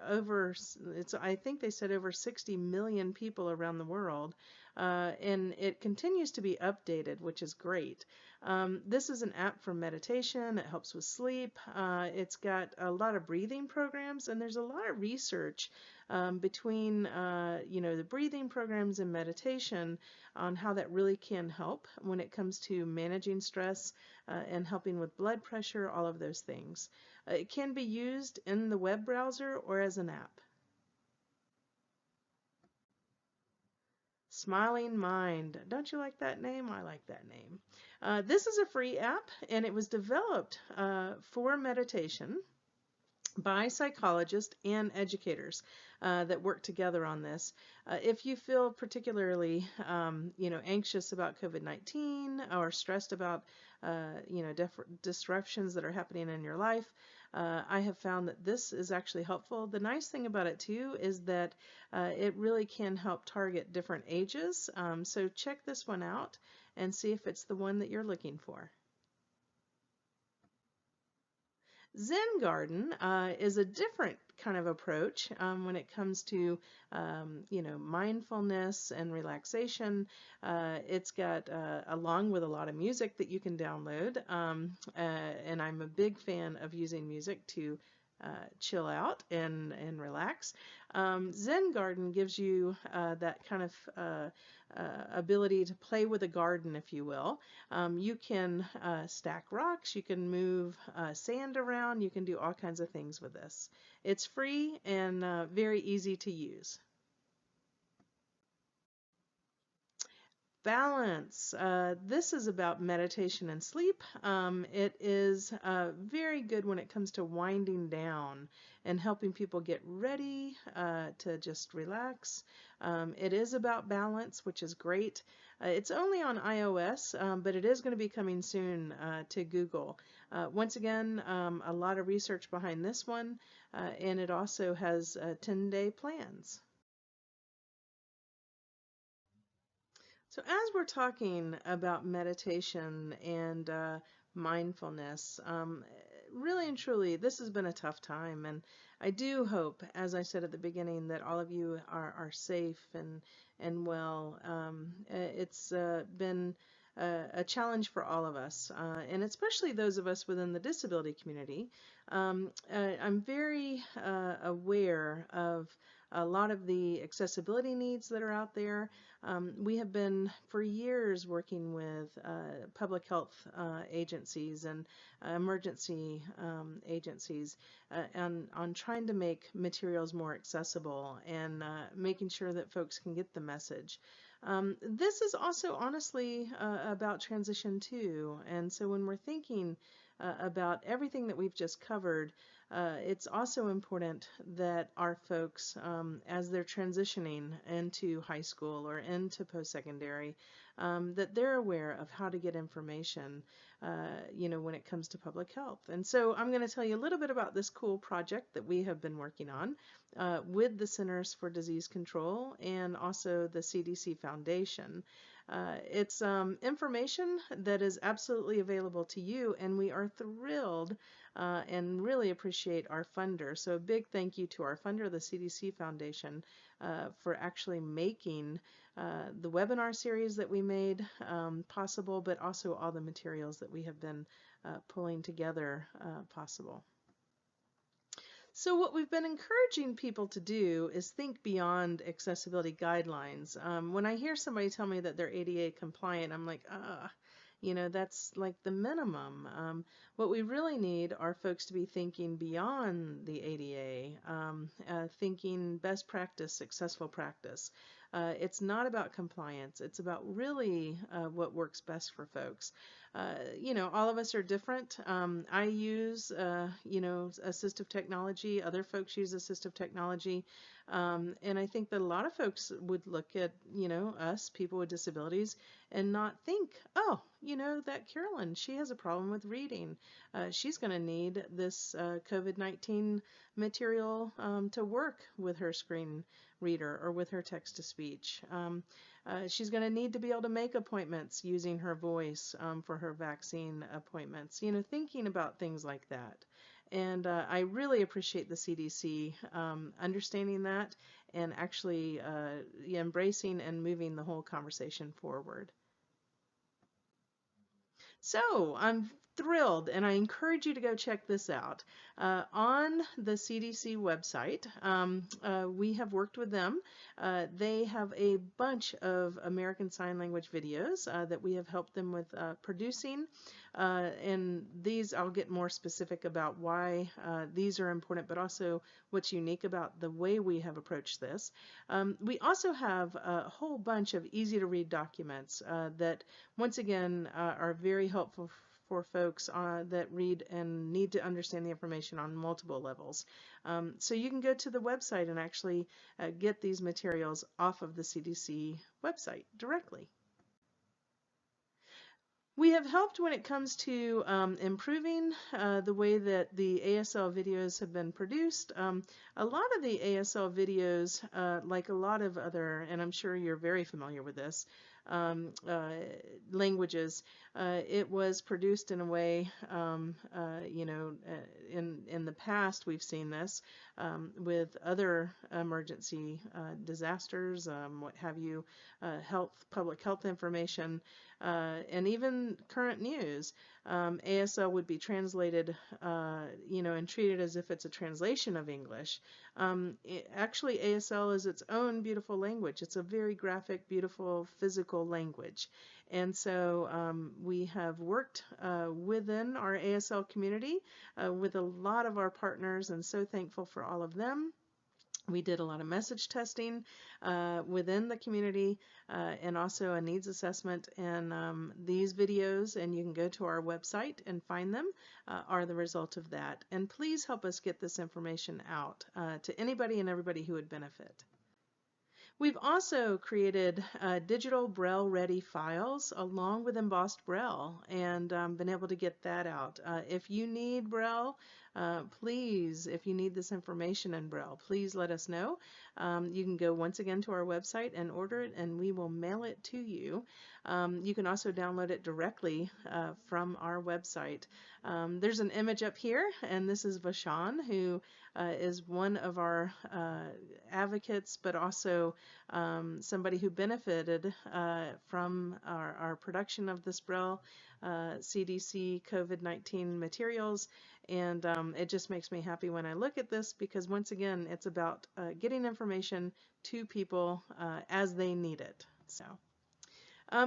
I think they said over 60 million people around the world, and it continues to be updated, which is great. This is an app for meditation. It helps with sleep. It's got a lot of breathing programs, and there's a lot of research between the breathing programs and meditation on how that really can help when it comes to managing stress and helping with blood pressure, all of those things. It can be used in the web browser or as an app. Smiling Mind. Don't you like that name? I like that name. This is a free app, and it was developed for meditation by psychologists and educators that work together on this. If you feel particularly, anxious about COVID-19 or stressed about, disruptions that are happening in your life, I have found that this is actually helpful. The nice thing about it too is that it really can help target different ages. So check this one out and see if it's the one that you're looking for. Zen Garden is a different kind of approach when it comes to, mindfulness and relaxation. It's got, along with a lot of music that you can download, and I'm a big fan of using music to chill out and relax. Zen Garden gives you that kind of ability to play with a garden, if you will. You can stack rocks, you can move sand around, you can do all kinds of things with this. It's free and very easy to use. Balance. This is about meditation and sleep. It is very good when it comes to winding down and helping people get ready to just relax. It is about balance, which is great. It's only on iOS, but it is going to be coming soon to Google. Once again, a lot of research behind this one, and it also has 10-day plans. So as we're talking about meditation and mindfulness, really and truly, this has been a tough time, and I do hope, as I said at the beginning, that all of you are safe and well. It's been a challenge for all of us, and especially those of us within the disability community. I'm very aware of a lot of the accessibility needs that are out there. We have been for years working with public health agencies and emergency agencies on trying to make materials more accessible and making sure that folks can get the message. This is also honestly about transition too, and so when we're thinking about everything that we've just covered, it's also important that our folks, as they're transitioning into high school or into post-secondary, that they're aware of how to get information, when it comes to public health. And so I'm going to tell you a little bit about this cool project that we have been working on with the Centers for Disease Control and also the CDC Foundation. It's information that is absolutely available to you, and we are thrilled and really appreciate our funder. So a big thank you to our funder, the CDC Foundation, for actually making the webinar series that we made possible, but also all the materials that we have been pulling together possible. So what we've been encouraging people to do is think beyond accessibility guidelines. When I hear somebody tell me that they're ADA compliant, I'm like, that's like the minimum. What we really need are folks to be thinking beyond the ADA, thinking best practice, successful practice. It's not about compliance. It's about really what works best for folks. All of us are different. I use, assistive technology. Other folks use assistive technology. And I think that a lot of folks would look at, us, people with disabilities, and not think, oh, that Carolyn, she has a problem with reading. She's going to need this COVID-19 material to work with her screen reader or with her text-to-speech. She's going to need to be able to make appointments using her voice for her vaccine appointments, thinking about things like that. And I really appreciate the CDC understanding that and actually embracing and moving the whole conversation forward. So I'm thrilled, and I encourage you to go check this out. On the CDC website, we have worked with them. They have a bunch of American Sign Language videos that we have helped them with producing. And these, I'll get more specific about why these are important, but also what's unique about the way we have approached this. We also have a whole bunch of easy to read documents that, once again, are very helpful for folks that read and need to understand the information on multiple levels. So you can go to the website and actually get these materials off of the CDC website directly. We have helped when it comes to improving the way that the ASL videos have been produced. A lot of the ASL videos, like a lot of other, and I'm sure you're very familiar with this, languages, it was produced in a way, in the past we've seen this with other emergency disasters, what have you, public health information, and even current news. ASL would be translated, and treated as if it's a translation of English. Actually, ASL is its own beautiful language. It's a very graphic, beautiful, physical language. And so we have worked within our ASL community with a lot of our partners, and so thankful for all of them. We did a lot of message testing within the community and also a needs assessment, and these videos, and you can go to our website and find them, are the result of that. And please help us get this information out to anybody and everybody who would benefit. We've also created digital Braille ready files along with embossed Braille, and been able to get that out. If you need Braille, please, if you need this information in Braille, please let us know. You can go once again to our website and order it, and we will mail it to you. You can also download it directly from our website. There's an image up here, and this is Vashan, who is one of our advocates, but also somebody who benefited from our production of this Braille CDC COVID-19 materials. And it just makes me happy when I look at this, because once again, it's about getting information to people as they need it. So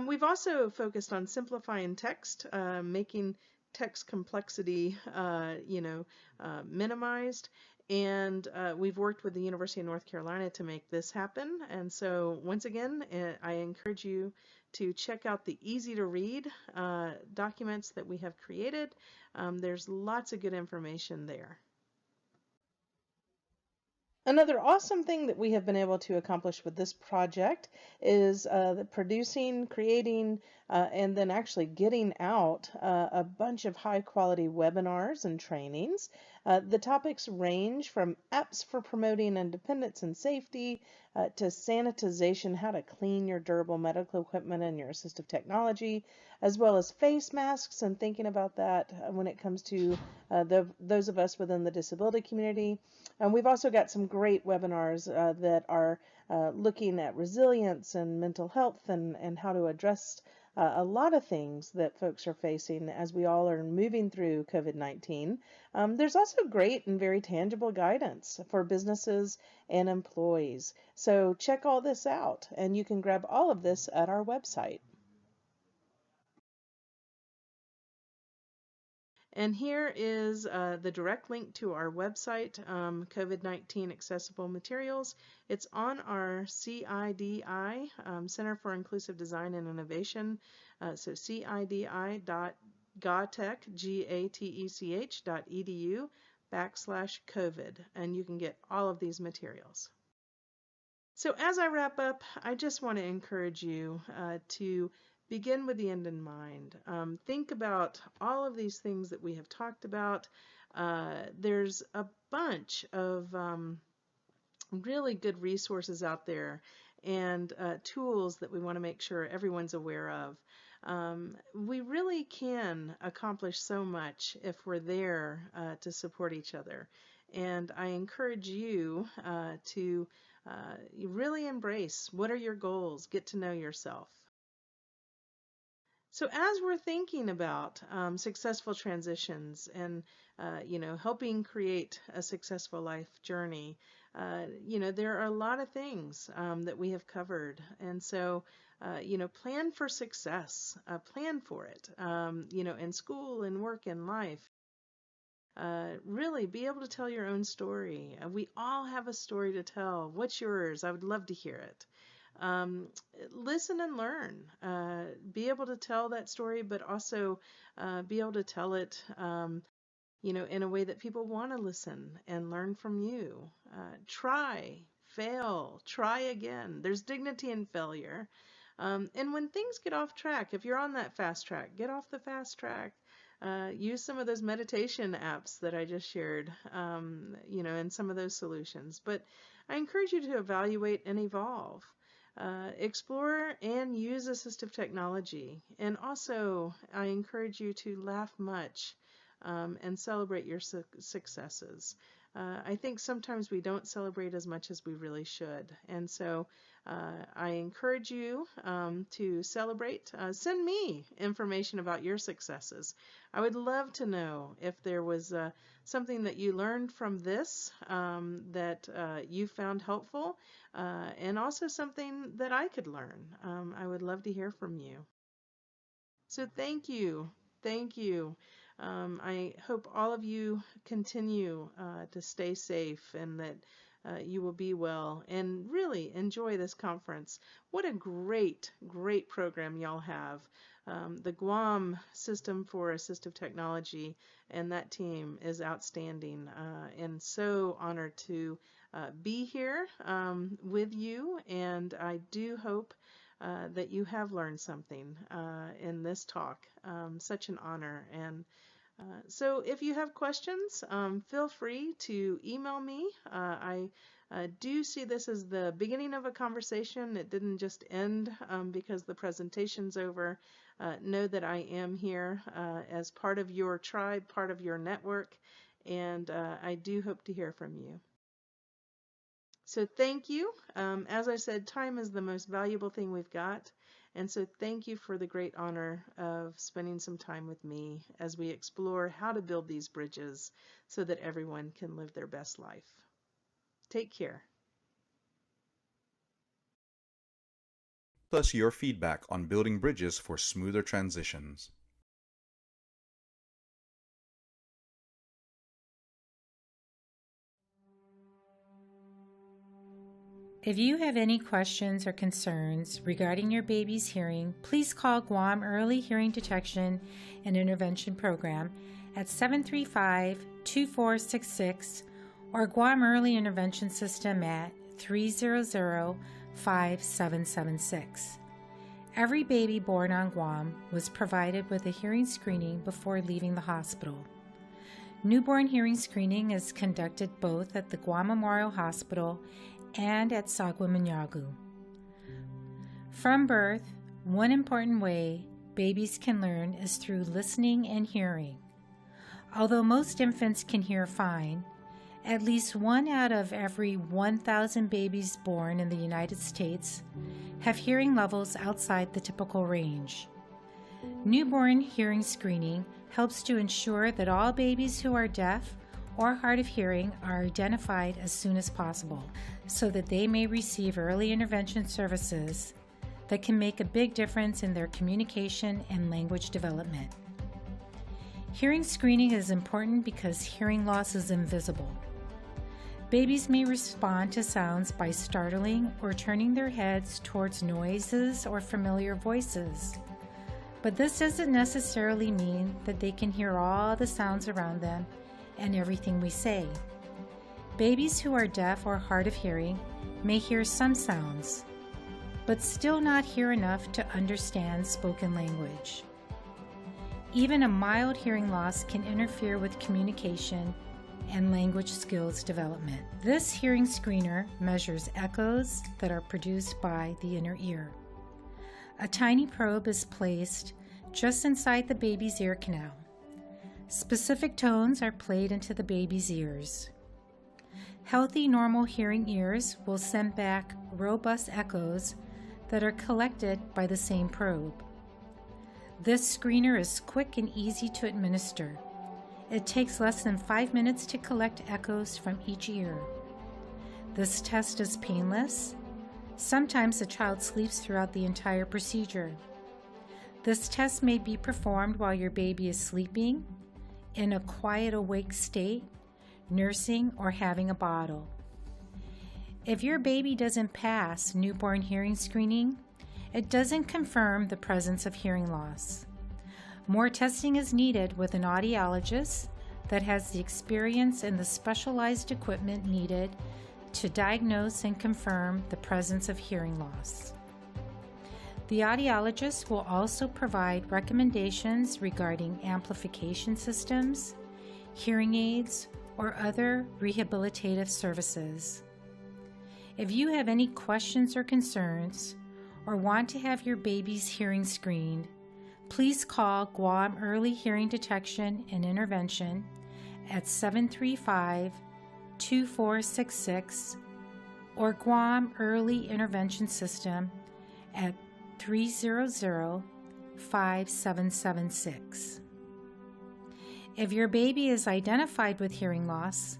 we've also focused on simplifying text, making text complexity minimized. And we've worked with the University of North Carolina to make this happen. And so once again, I encourage you to check out the easy to read documents that we have created. There's lots of good information there. Another awesome thing that we have been able to accomplish with this project is the producing, creating, and then actually getting out a bunch of high quality webinars and trainings. The topics range from apps for promoting independence and safety to sanitization, how to clean your durable medical equipment and your assistive technology, as well as face masks and thinking about that when it comes to those of us within the disability community. And we've also got some great webinars that are looking at resilience and mental health and how to address a lot of things that folks are facing as we all are moving through COVID-19. There's also great and very tangible guidance for businesses and employees. So check all this out, and you can grab all of this at our website. And here is the direct link to our website, COVID-19 Accessible Materials. It's on our CIDI, Center for Inclusive Design and Innovation, so cidi.gatech.edu/COVID, and you can get all of these materials. So as I wrap up, I just want to encourage you to begin with the end in mind. Think about all of these things that we have talked about. There's a bunch of really good resources out there and tools that we want to make sure everyone's aware of. We really can accomplish so much if we're there to support each other. And I encourage you to really embrace what are your goals, get to know yourself. So as we're thinking about successful transitions and helping create a successful life journey, there are a lot of things that we have covered, and so plan for success, plan for it, in school and work and life. Really be able to tell your own story. We all have a story to tell. What's yours? I would love to hear it. Listen and learn. Be able to tell that story, but also be able to tell it, in a way that people want to listen and learn from you. Try, fail, try again. There's dignity in failure. And when things get off track, if you're on that fast track, get off the fast track. Use some of those meditation apps that I just shared, and some of those solutions. But I encourage you to evaluate and evolve. Explore and use assistive technology. And also, I encourage you to laugh much and celebrate your successes. I think sometimes we don't celebrate as much as we really should. And so I encourage you to celebrate. Send me information about your successes. I would love to know if there was something that you learned from this that you found helpful, and also something that I could learn. I would love to hear from you. So thank you. Thank you. I hope all of you continue to stay safe and that you will be well and really enjoy this conference. What a great, great program y'all have. The Guam System for Assistive Technology and that team is outstanding, and so honored to be here with you, and I do hope that you have learned something in this talk. Such an honor. And so if you have questions, feel free to email me. I do see this as the beginning of a conversation. It didn't just end because the presentation's over. Know that I am here as part of your tribe, part of your network, and I do hope to hear from you. So thank you. As I said, time is the most valuable thing we've got. And so thank you for the great honor of spending some time with me as we explore how to build these bridges so that everyone can live their best life. Take care. Plus your feedback on building bridges for smoother transitions. If you have any questions or concerns regarding your baby's hearing, please call Guam Early Hearing Detection and Intervention Program at 735-2466 or Guam Early Intervention System at 300-5776. Every baby born on Guam was provided with a hearing screening before leaving the hospital. Newborn hearing screening is conducted both at the Guam Memorial Hospital and at Saguamanyagu. From birth, one important way babies can learn is through listening and hearing. Although most infants can hear fine, at least 1 out of every 1,000 babies born in the United States have hearing levels outside the typical range. Newborn hearing screening helps to ensure that all babies who are deaf or hard of hearing are identified as soon as possible so that they may receive early intervention services that can make a big difference in their communication and language development. Hearing screening is important because hearing loss is invisible. Babies may respond to sounds by startling or turning their heads towards noises or familiar voices. But this doesn't necessarily mean that they can hear all the sounds around them and everything we say. Babies who are deaf or hard of hearing may hear some sounds, but still not hear enough to understand spoken language. Even a mild hearing loss can interfere with communication and language skills development. This hearing screener measures echoes that are produced by the inner ear. A tiny probe is placed just inside the baby's ear canal. Specific tones are played into the baby's ears. Healthy, normal hearing ears will send back robust echoes that are collected by the same probe. This screener is quick and easy to administer. It takes less than 5 minutes to collect echoes from each ear. This test is painless. Sometimes the child sleeps throughout the entire procedure. This test may be performed while your baby is sleeping, in a quiet awake state, nursing, or having a bottle. If your baby doesn't pass newborn hearing screening, it doesn't confirm the presence of hearing loss. More testing is needed with an audiologist that has the experience and the specialized equipment needed to diagnose and confirm the presence of hearing loss. The audiologist will also provide recommendations regarding amplification systems, hearing aids, or other rehabilitative services. If you have any questions or concerns, or want to have your baby's hearing screened, please call Guam Early Hearing Detection and Intervention at 735-2466 or Guam Early Intervention System at 300-5776. If your baby is identified with hearing loss,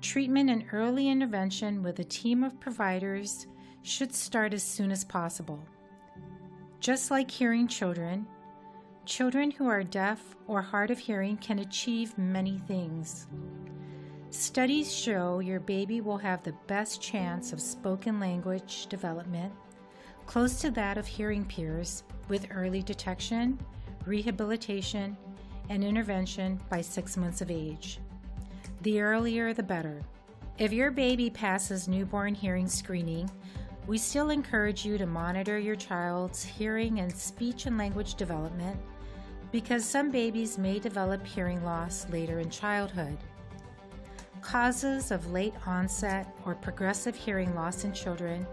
treatment and early intervention with a team of providers should start as soon as possible. Just like hearing children, children who are deaf or hard of hearing can achieve many things. Studies show your baby will have the best chance of spoken language development, close to that of hearing peers, with early detection, rehabilitation, and intervention by 6 months of age. The earlier, the better. If your baby passes newborn hearing screening, we still encourage you to monitor your child's hearing and speech and language development because some babies may develop hearing loss later in childhood. Causes of late onset or progressive hearing loss in children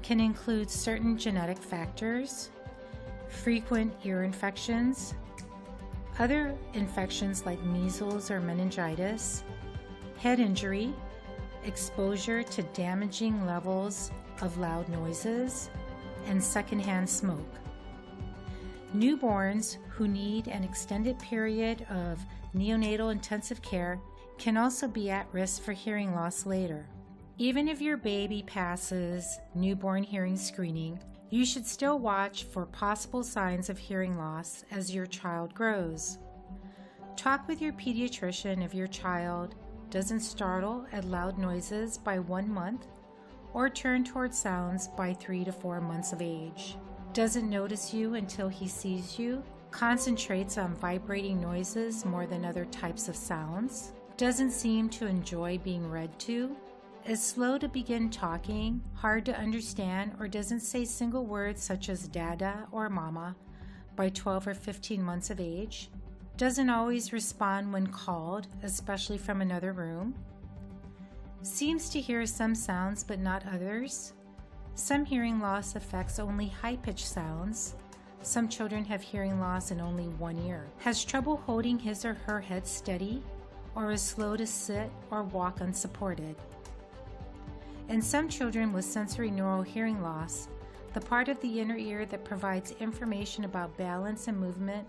can include certain genetic factors, frequent ear infections, other infections like measles or meningitis, head injury, exposure to damaging levels of loud noises, and secondhand smoke. Newborns who need an extended period of neonatal intensive care can also be at risk for hearing loss later. Even if your baby passes newborn hearing screening, you should still watch for possible signs of hearing loss as your child grows. Talk with your pediatrician if your child doesn't startle at loud noises by 1 month or turn toward sounds by 3 to 4 months of age, doesn't notice you until he sees you, concentrates on vibrating noises more than other types of sounds, doesn't seem to enjoy being read to, is slow to begin talking, hard to understand, or doesn't say single words such as dada or mama by 12 or 15 months of age, doesn't always respond when called, especially from another room, seems to hear some sounds but not others. Some hearing loss affects only high-pitched sounds. Some children have hearing loss in only one ear, has trouble holding his or her head steady, or is slow to sit or walk unsupported. And some children with sensory neural hearing loss The part of the inner ear that provides information about balance and movement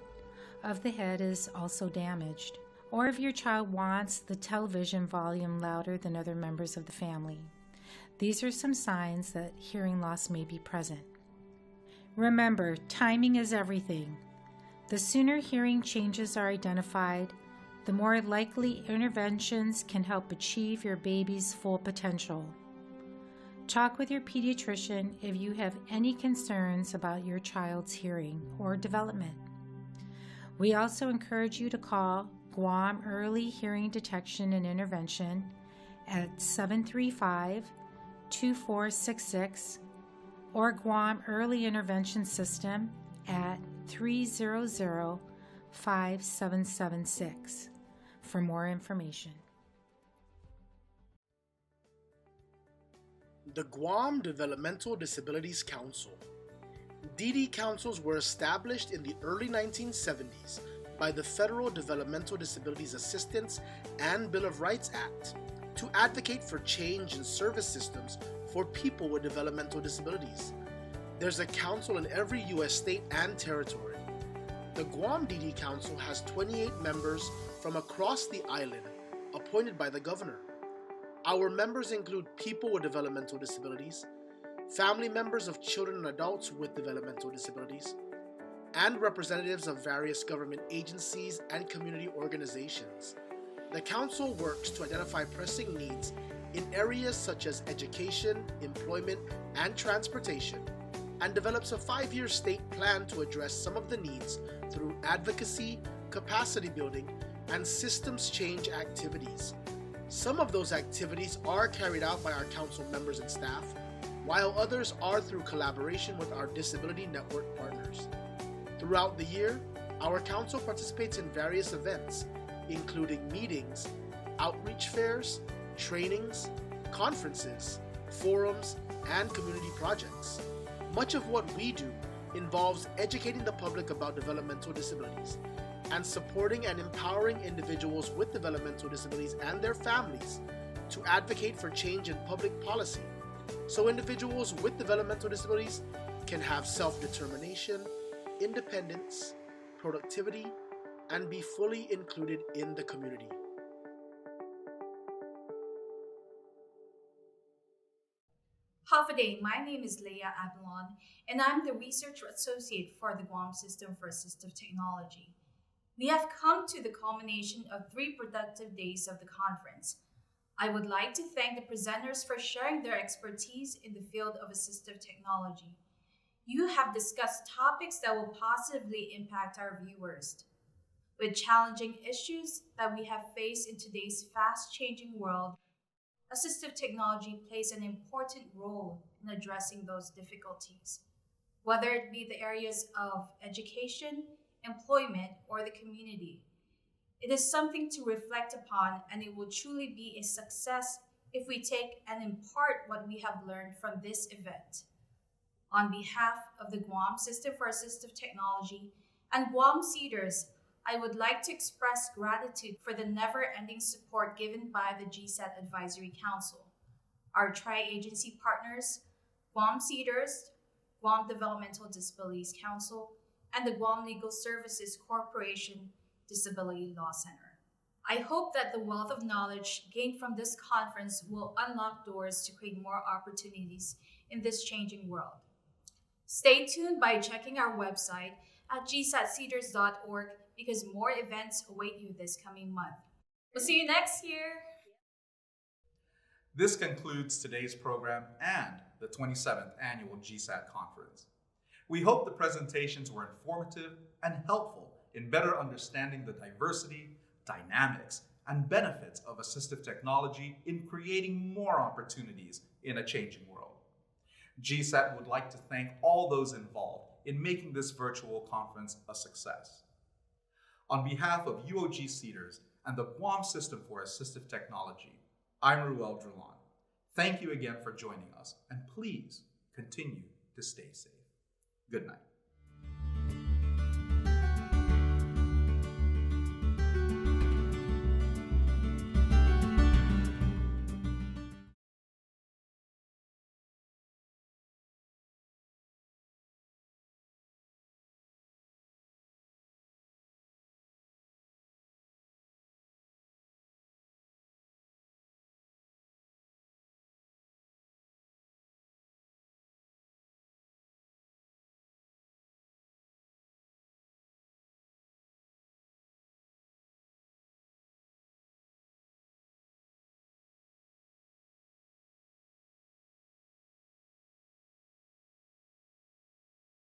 of the head is also damaged. Or if your child wants the television volume louder than other members of the family. These are some signs that hearing loss may be present. Remember, timing is everything. The sooner hearing changes are identified, the more likely interventions can help achieve your baby's full potential. Talk with your pediatrician if you have any concerns about your child's hearing or development. We also encourage you to call Guam Early Hearing Detection and Intervention at 735-2466 or Guam Early Intervention System at 300-5776 for more information. The Guam Developmental Disabilities Council. DD councils were established in the early 1970s by the Federal Developmental Disabilities Assistance and Bill of Rights Act to advocate for change in service systems for people with developmental disabilities. There's a council in every U.S. state and territory. The Guam DD Council has 28 members from across the island, appointed by the governor. Our members include people with developmental disabilities, family members of children and adults with developmental disabilities, and representatives of various government agencies and community organizations. The Council works to identify pressing needs in areas such as education, employment, and transportation, and develops a 5-year state plan to address some of the needs through advocacy, capacity building, and systems change activities. Some of those activities are carried out by our Council members and staff, while others are through collaboration with our Disability Network partners. Throughout the year, our Council participates in various events, including meetings, outreach fairs, trainings, conferences, forums, and community projects. Much of what we do involves educating the public about developmental disabilities and supporting and empowering individuals with developmental disabilities and their families to advocate for change in public policy so individuals with developmental disabilities can have self-determination, independence, productivity, and be fully included in the community. Howdy, my name is Leah Abalon, and I'm the Research Associate for the Guam System for Assistive Technology. We have come to the culmination of 3 productive days of the conference. I would like to thank the presenters for sharing their expertise in the field of assistive technology. You have discussed topics that will positively impact our viewers. With challenging issues that we have faced in today's fast-changing world, assistive technology plays an important role in addressing those difficulties, whether it be the areas of education, employment, or the community. It is something to reflect upon, and it will truly be a success if we take and impart what we have learned from this event. On behalf of the Guam System for Assistive Technology and Guam Cedders, I would like to express gratitude for the never-ending support given by the GSAT Advisory Council, our tri-agency partners, Guam Cedders, Guam Developmental Disabilities Council, and the Guam Legal Services Corporation Disability Law Center. I hope that the wealth of knowledge gained from this conference will unlock doors to create more opportunities in this changing world. Stay tuned by checking our website at gsatcedders.org because more events await you this coming month. We'll see you next year. This concludes today's program and the 27th Annual GSAT Conference. We hope the presentations were informative and helpful in better understanding the diversity, dynamics, and benefits of assistive technology in creating more opportunities in a changing world. GSAT would like to thank all those involved in making this virtual conference a success. On behalf of UOG Cedders and the Guam System for Assistive Technology, I'm Ruel Drulan. Thank you again for joining us, and please continue to stay safe. Good night.